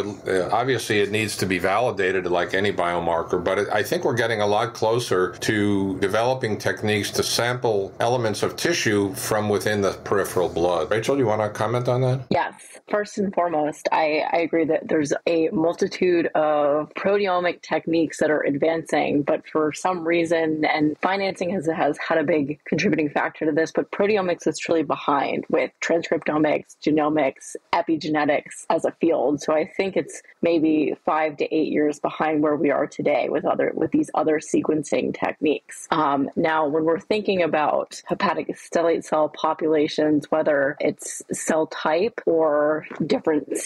obviously it needs to be validated like any biomarker, but I think we're getting a lot closer to developing techniques to sample elements of tissue from within the peripheral blood. Rachel, do you want to comment on that? Yes. First and foremost, I agree that there's a multitude of proteomic techniques that are advancing, but for some reason, and financing has had a big contributing factor to this, but proteomics is truly behind with transcriptomics, genomics, epigenetics as a field. So I think it's maybe 5 to 8 years behind where we are today with these other sequencing techniques. Now, when we're thinking about hepatic stellate cell populations, whether it's cell type or different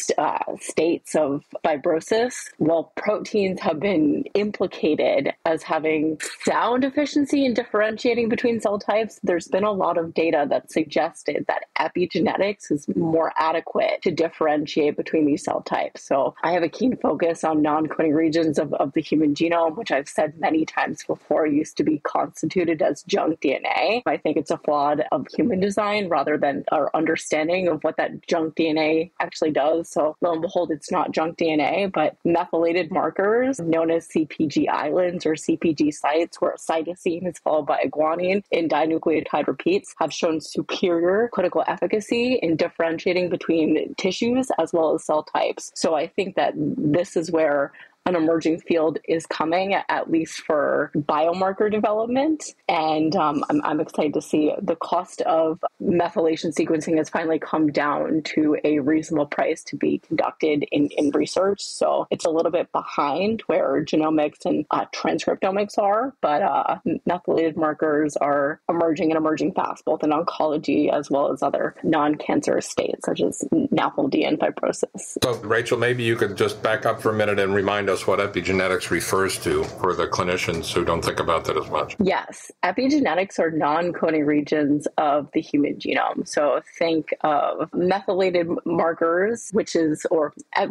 states of fibrosis, well, proteins have been implicated as having sound efficiency in differentiating between cell types. There's been a lot of data that suggested that epigenetics is more adequate to differentiate between these cell types. So I have a keen focus on non-coding regions of the human genome, which I've said many times before used to be constituted as junk DNA. I think it's a flaw of human design rather than our understanding of what that junk DNA actually does. So lo and behold, it's not junk DNA, but methylated markers known as CpG islands or CpG sites, where a cytosine is followed by a guanine in dinucleotide repeats, have shown superior clinical efficacy in differentiating between tissues as well as cell types. So I think that this is where an emerging field is coming, at least for biomarker development. And I'm excited to see the cost of methylation sequencing has finally come down to a reasonable price to be conducted in research. So it's a little bit behind where genomics and transcriptomics are, but methylated markers are emerging fast, both in oncology as well as other non-cancerous states, such as NAFLD and fibrosis. So Rachel, maybe you could just back up for a minute and remind us us what epigenetics refers to for the clinicians who don't think about that as much? Yes. Epigenetics are non-coding regions of the human genome. So think of methylated markers,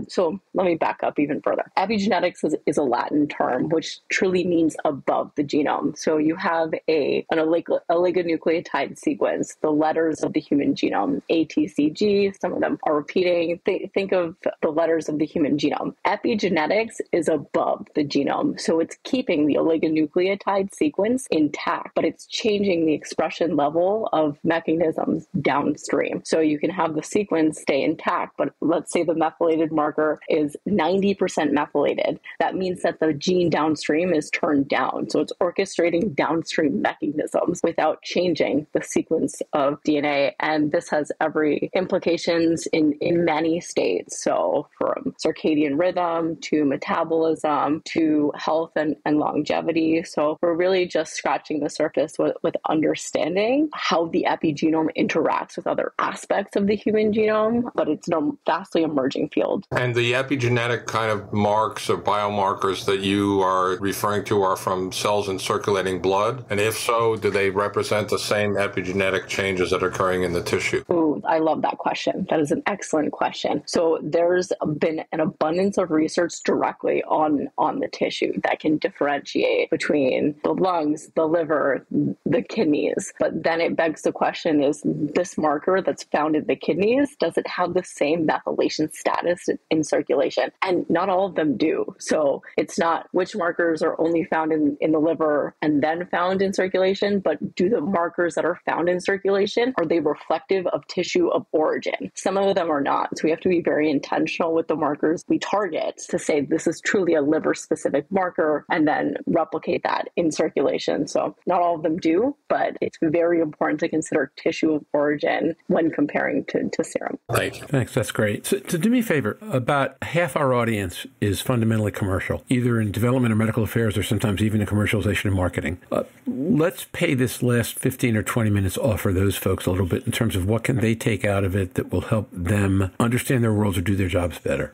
so let me back up even further. Epigenetics is a Latin term, which truly means above the genome. So you have an oligonucleotide sequence, the letters of the human genome, A, T, C, G, some of them are repeating. Think of the letters of the human genome. Epigenetics is above the genome. So it's keeping the oligonucleotide sequence intact, but it's changing the expression level of mechanisms downstream. So you can have the sequence stay intact, but let's say the methylated marker is 90% methylated. That means that the gene downstream is turned down. So it's orchestrating downstream mechanisms without changing the sequence of DNA. And this has every implications in many states. So from circadian rhythm to metabolism to health and longevity. So we're really just scratching the surface with understanding how the epigenome interacts with other aspects of the human genome, but it's a vastly emerging field. And the epigenetic kind of marks or biomarkers that you are referring to are from cells in circulating blood? And if so, do they represent the same epigenetic changes that are occurring in the tissue? Ooh, I love that question. That is an excellent question. So there's been an abundance of research directly on the tissue that can differentiate between the lungs, the liver, the kidneys. But then it begs the question, is this marker that's found in the kidneys, does it have the same methylation status in circulation? And not all of them do. So it's not which markers are only found in the liver and then found in circulation, but do the markers that are found in circulation, are they reflective of tissue of origin? Some of them are not. So we have to be very intentional with the markers we target to say this is truly a liver-specific marker and then replicate that in circulation. So not all of them do, but it's very important to consider tissue of origin when comparing to serum. Thank you. Thanks. That's great. So do me a favor. About half our audience is fundamentally commercial, either in development or medical affairs or sometimes even in commercialization and marketing. Let's pay this last 15 or 20 minutes off for those folks a little bit in terms of what can they take out of it that will help them understand their worlds or do their jobs better.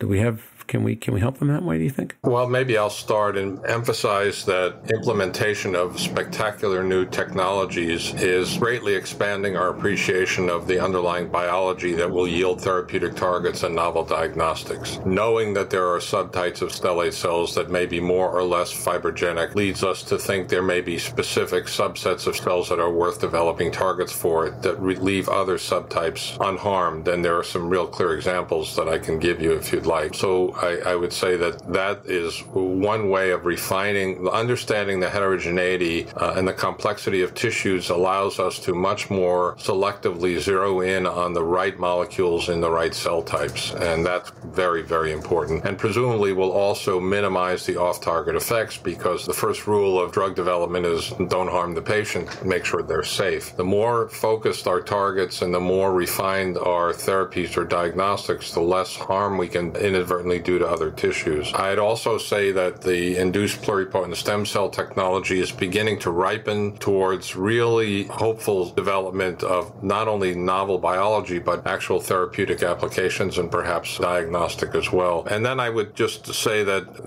Can we help them that way, do you think? Well, maybe I'll start and emphasize that implementation of spectacular new technologies is greatly expanding our appreciation of the underlying biology that will yield therapeutic targets and novel diagnostics. Knowing that there are subtypes of stellate cells that may be more or less fibrogenic leads us to think there may be specific subsets of cells that are worth developing targets for it that leave other subtypes unharmed. And there are some real clear examples that I can give you if you'd like. So I would say that is one way of refining, understanding the heterogeneity and the complexity of tissues allows us to much more selectively zero in on the right molecules in the right cell types. And that's very, very important. And presumably will also minimize the off-target effects because the first rule of drug development is don't harm the patient, make sure they're safe. The more focused our targets and the more refined our therapies or diagnostics, the less harm we can inadvertently do to other tissues. I'd also say that the induced pluripotent stem cell technology is beginning to ripen towards really hopeful development of not only novel biology, but actual therapeutic applications and perhaps diagnostic as well. And then I would just say that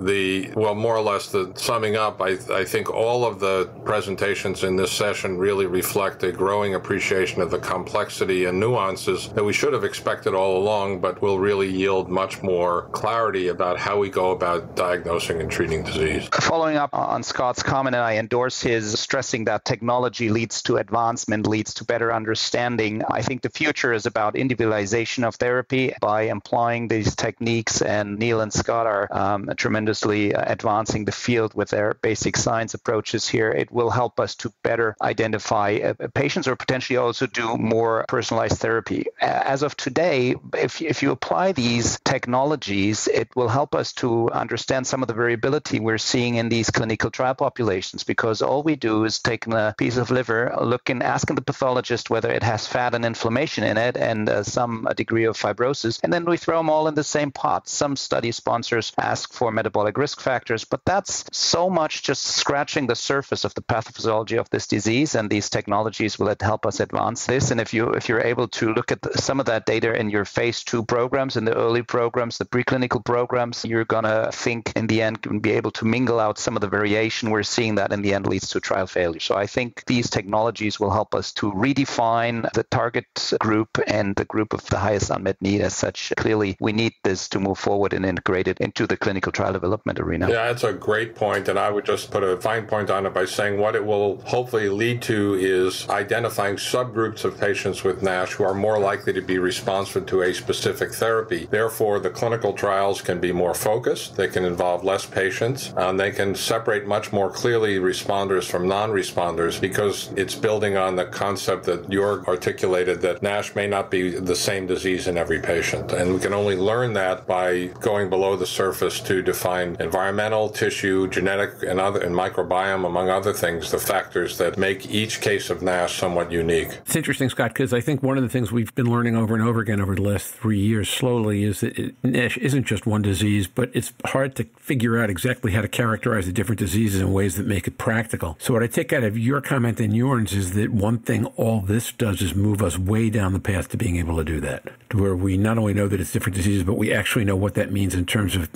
more or less summing up, I think all of the presentations in this session really reflect a growing appreciation of the complexity and nuances that we should have expected all along, but will really yield much more clarity about how we go about diagnosing and treating disease. Following up on Scott's comment, and I endorse his stressing that technology leads to advancement, leads to better understanding. I think the future is about individualization of therapy by employing these techniques, and Neil and Scott are tremendously advancing the field with their basic science approaches here. It will help us to better identify patients or potentially also do more personalized therapy. As of today, if you apply these technologies, it will help us to understand some of the variability we're seeing in these clinical trial populations, because all we do is take a piece of liver, asking the pathologist whether it has fat and inflammation in it and some degree of fibrosis, and then we throw them all in the same pot. Some study sponsors ask for metabolic risk factors, but that's so much just scratching the surface of the pathophysiology of this disease, and these technologies will help us advance this. And if you're able to look at some of that data in your phase 2 programs, in the early programs, the preclinical programs, you're going to think in the end be able to mingle out some of the variation. We're seeing that in the end leads to trial failure. So I think these technologies will help us to redefine the target group and the group of the highest unmet need. As such, clearly we need this to move forward and integrate it into the clinical trial development arena. Yeah, that's a great point, and I would just put a fine point on it by saying what it will hopefully lead to is identifying subgroups of patients with NASH who are more likely to be responsive to a specific therapy. Therefore, the clinical trials can be more focused, they can involve less patients, and they can separate much more clearly responders from non-responders, because it's building on the concept that Jörg articulated that NASH may not be the same disease in every patient. And we can only learn that by going below the surface to define environmental, tissue, genetic, and microbiome, among other things, the factors that make each case of NASH somewhat unique. It's interesting, Scott, because I think one of the things we've been learning over and over again over the last 3 years slowly is that NASH isn't just one disease, but it's hard to figure out exactly how to characterize the different diseases in ways that make it practical. So what I take out of your comment and yours is that one thing all this does is move us way down the path to being able to do that, to where we not only know that it's different diseases, but we actually know what that means in terms of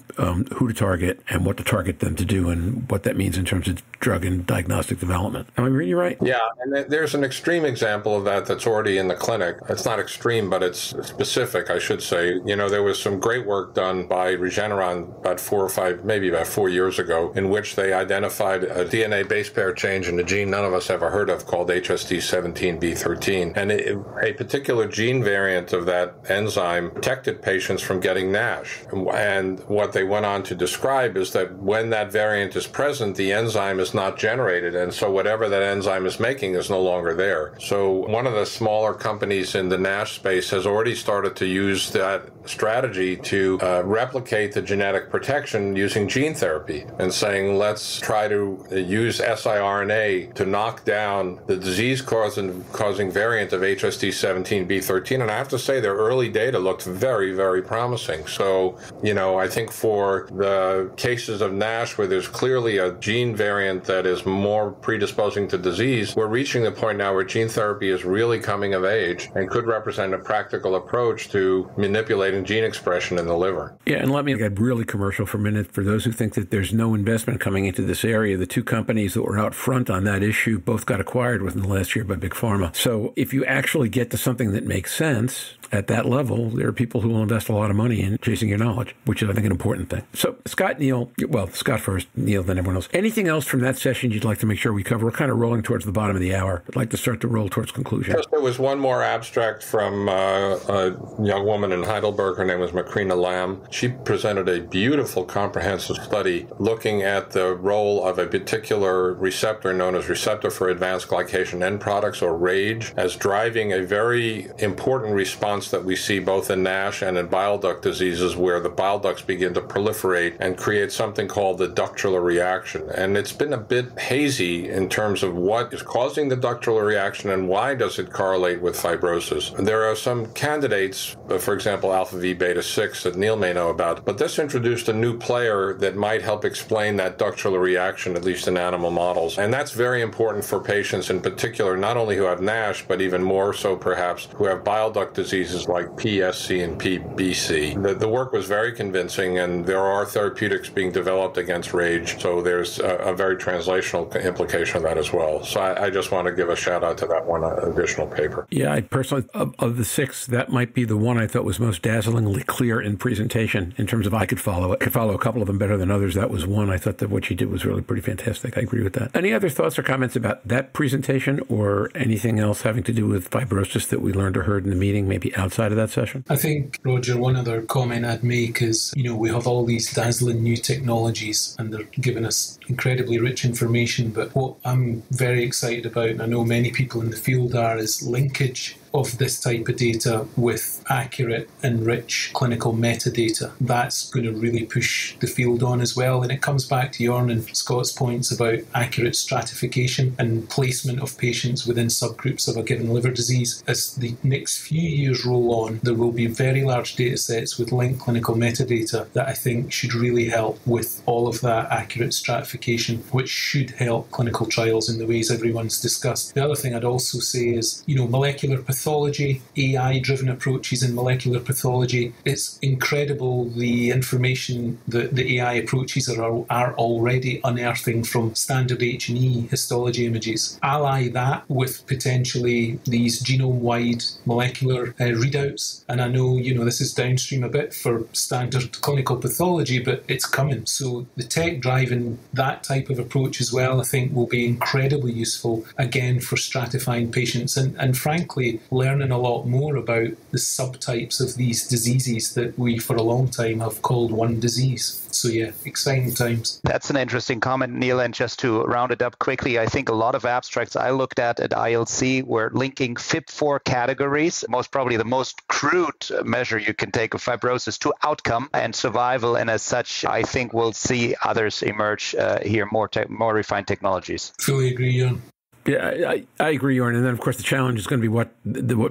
who to target and what to target them to do, and what that means in terms of drug and diagnostic development. Am I reading you right? Yeah, and there's an extreme example of that that's already in the clinic. It's not extreme, but it's specific, I should say. You know, there was some great work done by Regeneron about 4 years ago, in which they identified a DNA base pair change in a gene none of us ever heard of called HSD17B13. And a particular gene variant of that enzyme protected patients from getting NASH. And what they went on to describe is that when that variant is present, the enzyme is not generated, and so whatever that enzyme is making is no longer there. So one of the smaller companies in the NASH space has already started to use that strategy to replicate the genetic protection using gene therapy, and saying, let's try to use siRNA to knock down the disease-causing variant of HSD17B13. And I have to say, their early data looked very, very promising. So, you know, I think for the cases of NASH where there's clearly a gene variant that is more predisposing to disease, we're reaching the point now where gene therapy is really coming of age and could represent a practical approach to manipulating gene expression in the liver. Yeah, and let me get really commercial for a minute. For those who think that there's no investment coming into this area, the two companies that were out front on that issue both got acquired within the last year by Big Pharma. So if you actually get to something that makes sense at that level, there are people who will invest a lot of money in chasing your knowledge, which is, I think, an important thing. So Scott, Neil, well, Scott first, Neil, then everyone else. Anything else from that session you'd like to make sure we cover? We're kind of rolling towards the bottom of the hour. I'd like to start to roll towards conclusion. Yes, there was one more abstract from a young woman in Heidelberg. Her name was Macrina Lamb. She presented a beautiful comprehensive study looking at the role of a particular receptor known as receptor for advanced glycation end products, or RAGE, as driving a very important response that we see both in NASH and in bile duct diseases, where the bile ducts begin to proliferate and create something called the ductular reaction. And it's been a bit hazy in terms of what is causing the ductular reaction and why does it correlate with fibrosis. There are some candidates, for example, alpha V beta 6 that Neil may know about, but this introduced a new player that might help explain that ductular reaction, at least in animal models. And that's very important for patients in particular, not only who have NASH, but even more so perhaps who have bile duct diseases like PSC and PBC. The work was very convincing, and there are therapeutics being developed against RAGE, so there's a very translational implication of that as well. So I just want to give a shout out to that one additional paper. Yeah, I personally, of the six, that might be the one I thought was most dazzlingly clear in presentation in terms of I could follow it. I could follow a couple of them better than others. That was one. I thought that what she did was really pretty fantastic. I agree with that. Any other thoughts or comments about that presentation or anything else having to do with fibrosis that we learned or heard in the meeting, maybe outside of that session? I think, Roger, one other comment I'd make is, you know, we have all these dazzling new technologies and they're giving us incredibly rich information, but what I'm very excited about, and I know many people in the field are, is linkage of this type of data with accurate and rich clinical metadata. That's going to really push the field on as well. And it comes back to Jörn and Scott's points about accurate stratification and placement of patients within subgroups of a given liver disease. As the next few years roll on, there will be very large data sets with linked clinical metadata that I think should really help with all of that accurate stratification, which should help clinical trials in the ways everyone's discussed. The other thing I'd also say is, you know, molecular pathology pathology, AI-driven approaches in molecular pathology. It's incredible the information that the AI approaches are already unearthing from standard H&E histology images. Ally that with potentially these genome-wide molecular readouts, and I know, this is downstream a bit for standard clinical pathology, but it's coming. So the tech driving that type of approach as well, I think, will be incredibly useful, again, for stratifying patients and frankly, learning a lot more about the subtypes of these diseases that we, for a long time, have called one disease. So yeah, exciting times. That's an interesting comment, Neil. And just to round it up quickly, I think a lot of abstracts I looked at ILC were linking FIB4 categories, most probably the most crude measure you can take of fibrosis, to outcome and survival. And as such, I think we'll see others emerge here, more refined technologies. Fully agree, Jan. Yeah, I agree, Jorn. And then, of course, the challenge is going to be what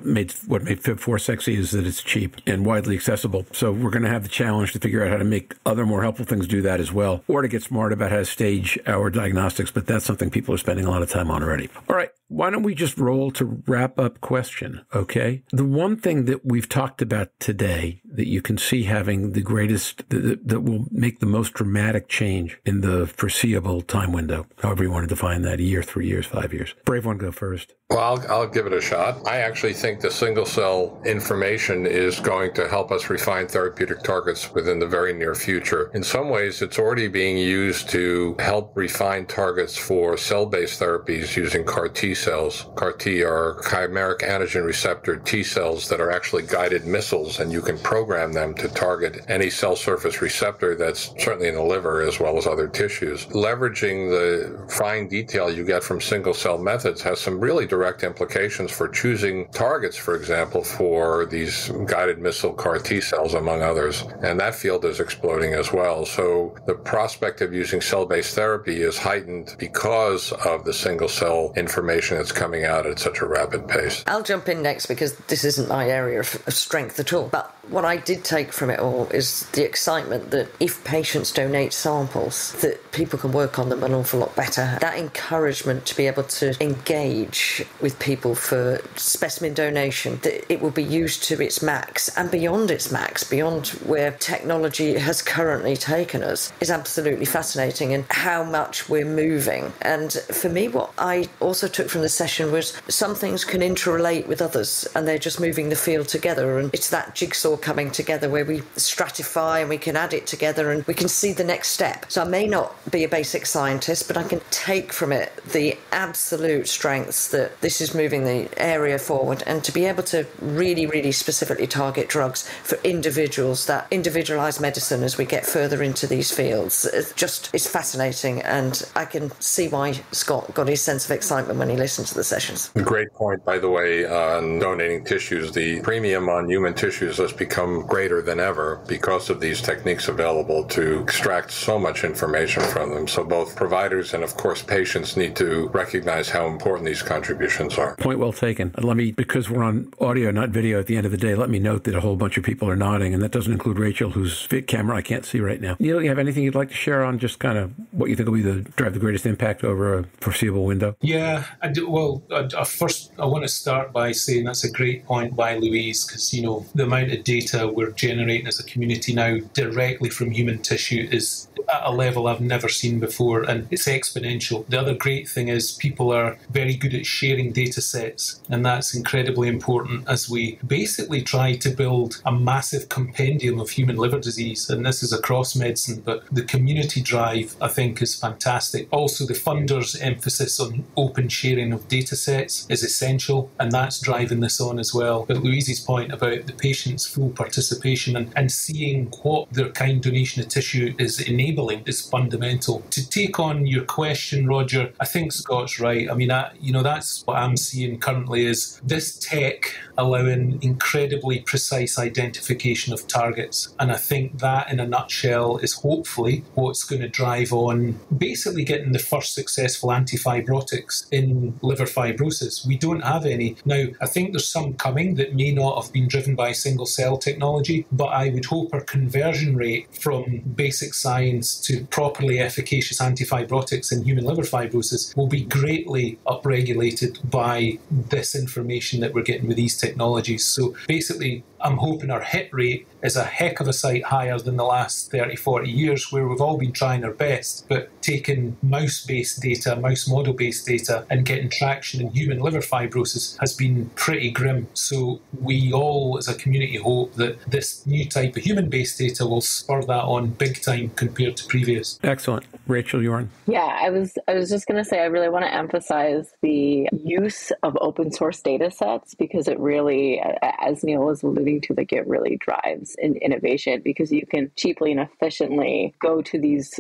made FIB4 sexy is that it's cheap and widely accessible. So we're going to have the challenge to figure out how to make other more helpful things do that as well, or to get smart about how to stage our diagnostics. But that's something people are spending a lot of time on already. All right. Why don't we just roll to wrap up question, okay? The one thing that we've talked about today that you can see having the greatest, that will make the most dramatic change in the foreseeable time window, however you want to define that, a year, 3 years, 5 years. Brave one, go first. Well, I'll give it a shot. I actually think the single-cell information is going to help us refine therapeutic targets within the very near future. In some ways, it's already being used to help refine targets for cell-based therapies using CAR T cells. CAR T are chimeric antigen receptor T cells that are actually guided missiles, and you can program them to target any cell surface receptor that's certainly in the liver as well as other tissues. Leveraging the fine detail you get from single-cell methods has some really direct implications for choosing targets, for example, for these guided missile CAR T cells, among others. And that field is exploding as well. So the prospect of using cell-based therapy is heightened because of the single-cell information that's coming out at such a rapid pace. I'll jump in next because this isn't my area of strength at all. But what I did take from it all is the excitement that if patients donate samples, that people can work on them an awful lot better. That encouragement to be able to engage with people for specimen donation, that it will be used to its max and beyond its max, beyond where technology has currently taken us, is absolutely fascinating, and how much we're moving. And for me, what I also took from the session was some things can interrelate with others, and they're just moving the field together, and it's that jigsaw coming together where we stratify and we can add it together and we can see the next step. So I may not be a basic scientist, but I can take from it the absolute strengths that this is moving the area forward, and to be able to really, really specifically target drugs for individuals, that individualized medicine as we get further into these fields, it's fascinating, and I can see why Scott got his sense of excitement when he listened to the sessions. Great point, by the way, on donating tissues. The premium on human tissues has become greater than ever because of these techniques available to extract so much information from them. So both providers and, of course, patients need to recognize how important these contributions are. Point well taken. Let me, because we're on audio, not video at the end of the day, let me note that a whole bunch of people are nodding, and that doesn't include Rachel, whose camera I can't see right now. Neil, you have anything you'd like to share on just kind of what you think will be drive the greatest impact over a foreseeable window? Yeah, I do. Well, first, I want to start by saying that's a great point by Louise, because, the amount of data we're generating as a community now directly from human tissue is at a level I've never seen before, and it's exponential. The other great thing is people are very good at sharing data sets, and that's incredibly important as we basically try to build a massive compendium of human liver disease, and this is across medicine, but the community drive, I think, is fantastic. Also, the funders' emphasis on open sharing of data sets is essential, and that's driving this on as well. But Louise's point about the patient's full participation and seeing what their kind donation of tissue is enabling is fundamental. To take on your question, Roger, I think Scott's right. I mean, that's what I'm seeing currently is this tech allowing incredibly precise identification of targets. And I think that, in a nutshell, is hopefully what's going to drive on basically getting the first successful antifibrotics in liver fibrosis. We don't have any. Now, I think there's some coming that may not have been driven by single-cell technology, but I would hope our conversion rate from basic science resistance to properly efficacious antifibrotics in human liver fibrosis will be greatly upregulated by this information that we're getting with these technologies. So basically, I'm hoping our hit rate is a heck of a sight higher than the last 30, 40 years, where we've all been trying our best, but taking mouse-based data, mouse model-based data, and getting traction in human liver fibrosis has been pretty grim. So we all, as a community, hope that this new type of human-based data will spur that on big time compared to previous. Excellent. Rachel, Jorn? Yeah, I was just going to say, I really want to emphasize the use of open source data sets, because it really, as Neil was alluding to, like, it really drives innovation, because you can cheaply and efficiently go to these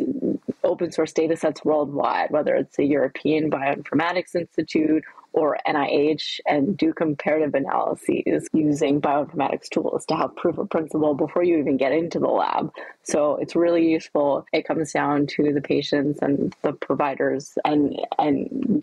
open source data sets worldwide, whether it's the European Bioinformatics Institute or NIH, and do comparative analyses using bioinformatics tools to have proof of principle before you even get into the lab. So it's really useful. It comes down to the patients and the providers and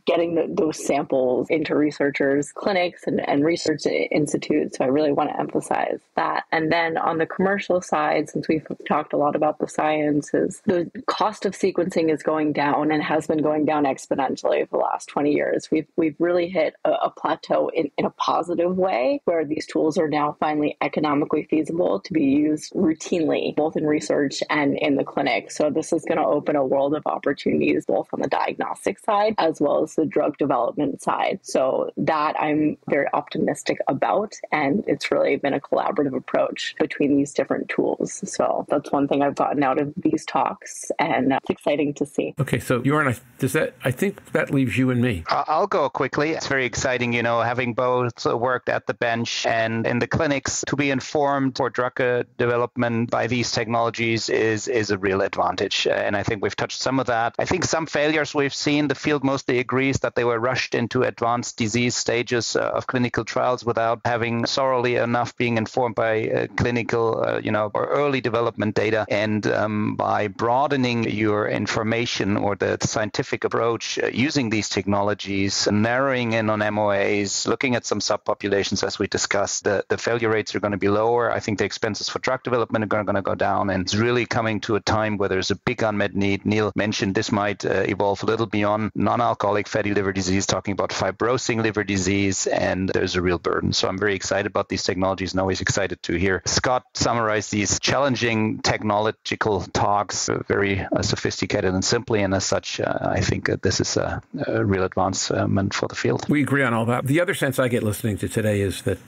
getting those samples into researchers' clinics and research institutes. So I really want to emphasize that. And then on the commercial side, since we've talked a lot about the sciences, the cost of sequencing is going down and has been going down exponentially for the last 20 years. We've really hit a plateau in a positive way, where these tools are now finally economically feasible to be used routinely, both in research and in the clinic. So this is going to open a world of opportunities, both on the diagnostic side as well as the drug development side. So that I'm very optimistic about, and it's really been a collaborative approach between these different tools. So that's one thing I've gotten out of these talks, and it's exciting to see. Okay, so Jorn, I think that leaves you and me. I'll go quickly. It's very exciting, having both worked at the bench and in the clinics. To be informed for drug development by these technologies is a real advantage. And I think we've touched some of that. I think some failures we've seen, the field mostly agrees that they were rushed into advanced disease stages of clinical trials without having thoroughly enough being informed by clinical, or early development data. And by broadening your information or the scientific approach using these technologies, narrowing in on MOAs, looking at some subpopulations as we discussed, the failure rates are going to be lower. I think the expenses for drug development are going to go down, and it's really coming to a time where there's a big unmet need. Neil mentioned this might evolve a little beyond non-alcoholic fatty liver disease, talking about fibrosing liver disease, and there's a real burden. So I'm very excited about these technologies, and always excited to hear Scott summarize these challenging technological talks very sophisticated and simply, and as such, I think this is a real advancement for the field. We agree on all that. The other sense I get listening to today is that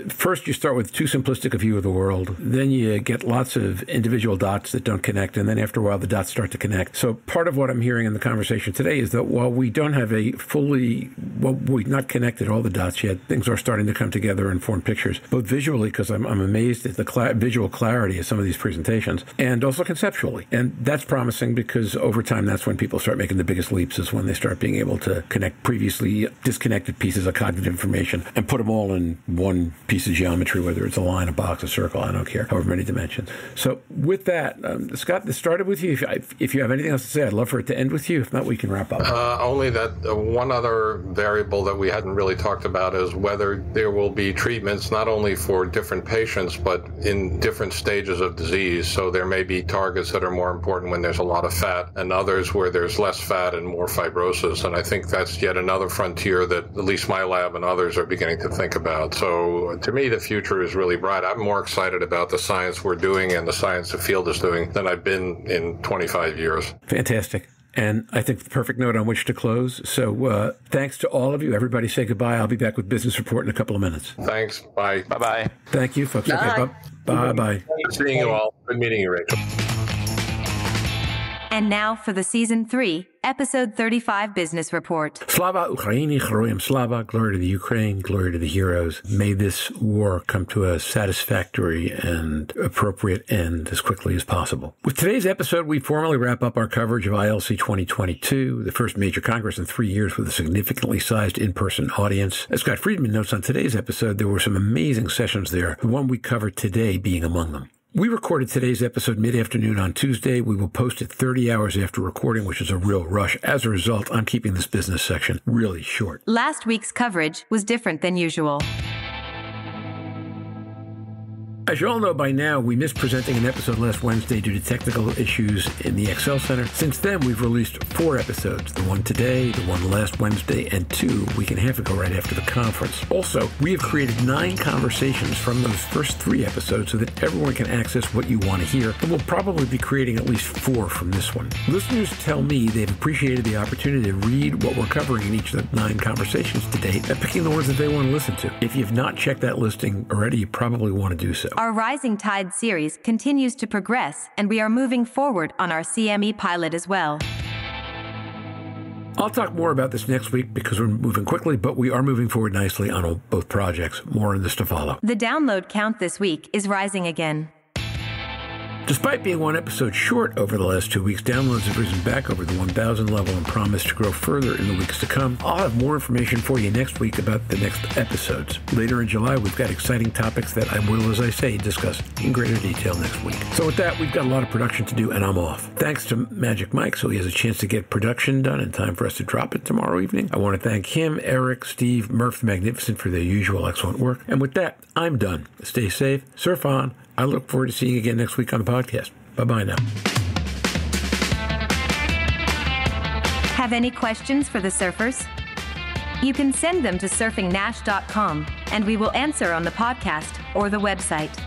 first you start with too simplistic a view of the world, then you get lots of individual dots that don't connect, and then after a while the dots start to connect. So part of what I'm hearing in the conversation today is that while we don't have we've not connected all the dots yet, things are starting to come together and form pictures, both visually, because I'm amazed at the visual clarity of some of these presentations, and also conceptually. And that's promising, because over time that's when people start making the biggest leaps, is when they start being able to connect previously disconnected pieces of cognitive information and put them all in one piece of geometry, whether it's a line, a box, a circle, I don't care, however many dimensions. So with that, Scott, this started with you. If you have anything else to say, I'd love for it to end with you. If not, we can wrap up. Only that one other variable that we hadn't really talked about is whether there will be treatments not only for different patients, but in different stages of disease. So there may be targets that are more important when there's a lot of fat, and others where there's less fat and more fibrosis. And I think that's yet another frontier that at least my lab and others are beginning to think about. So to me, the future is really bright. I'm more excited about the science we're doing and the science the field is doing than I've been in 25 years. Fantastic. And I think the perfect note on which to close. So thanks to all of you. Everybody say goodbye. I'll be back with Business Report in a couple of minutes. Thanks. Bye. Bye-bye. Thank you, folks. Bye. Okay, bye-bye. Good seeing you all. Good meeting you, Rachel. And now for the Season 3, Episode 35 Business Report. Slava Ukraini, Heroyam Slava, glory to the Ukraine, glory to the heroes. May this war come to a satisfactory and appropriate end as quickly as possible. With today's episode, we formally wrap up our coverage of ILC 2022, the first major congress in 3 years with a significantly sized in-person audience. As Scott Friedman notes on today's episode, there were some amazing sessions there, the one we covered today being among them. We recorded today's episode mid-afternoon on Tuesday. We will post it 30 hours after recording, which is a real rush. As a result, I'm keeping this business section really short. Last week's coverage was different than usual. As you all know by now, we missed presenting an episode last Wednesday due to technical issues in the Excel Center. Since then, we've released 4 episodes, the one today, the one last Wednesday, and 2 a week and a half ago right after the conference. Also, we have created 9 conversations from those first 3 episodes so that everyone can access what you want to hear, and we'll probably be creating at least 4 from this one. Listeners tell me they've appreciated the opportunity to read what we're covering in each of the 9 conversations to date and picking the ones that they want to listen to. If you've not checked that listing already, you probably want to do so. Our Rising Tide series continues to progress, and we are moving forward on our CME pilot as well. I'll talk more about this next week because we're moving quickly, but we are moving forward nicely on both projects. More on this to follow. The download count this week is rising again. Despite being 1 episode short over the last 2 weeks, downloads have risen back over the 1,000 level and promise to grow further in the weeks to come. I'll have more information for you next week about the next episodes. Later in July, we've got exciting topics that I will, as I say, discuss in greater detail next week. So with that, we've got a lot of production to do, and I'm off. Thanks to Magic Mike, so he has a chance to get production done in time for us to drop it tomorrow evening. I want to thank him, Eric, Steve, Murph the Magnificent for their usual excellent work. And with that, I'm done. Stay safe, surf on. I look forward to seeing you again next week on the podcast. Bye-bye now. Have any questions for the surfers? You can send them to surfingnash.com, and we will answer on the podcast or the website.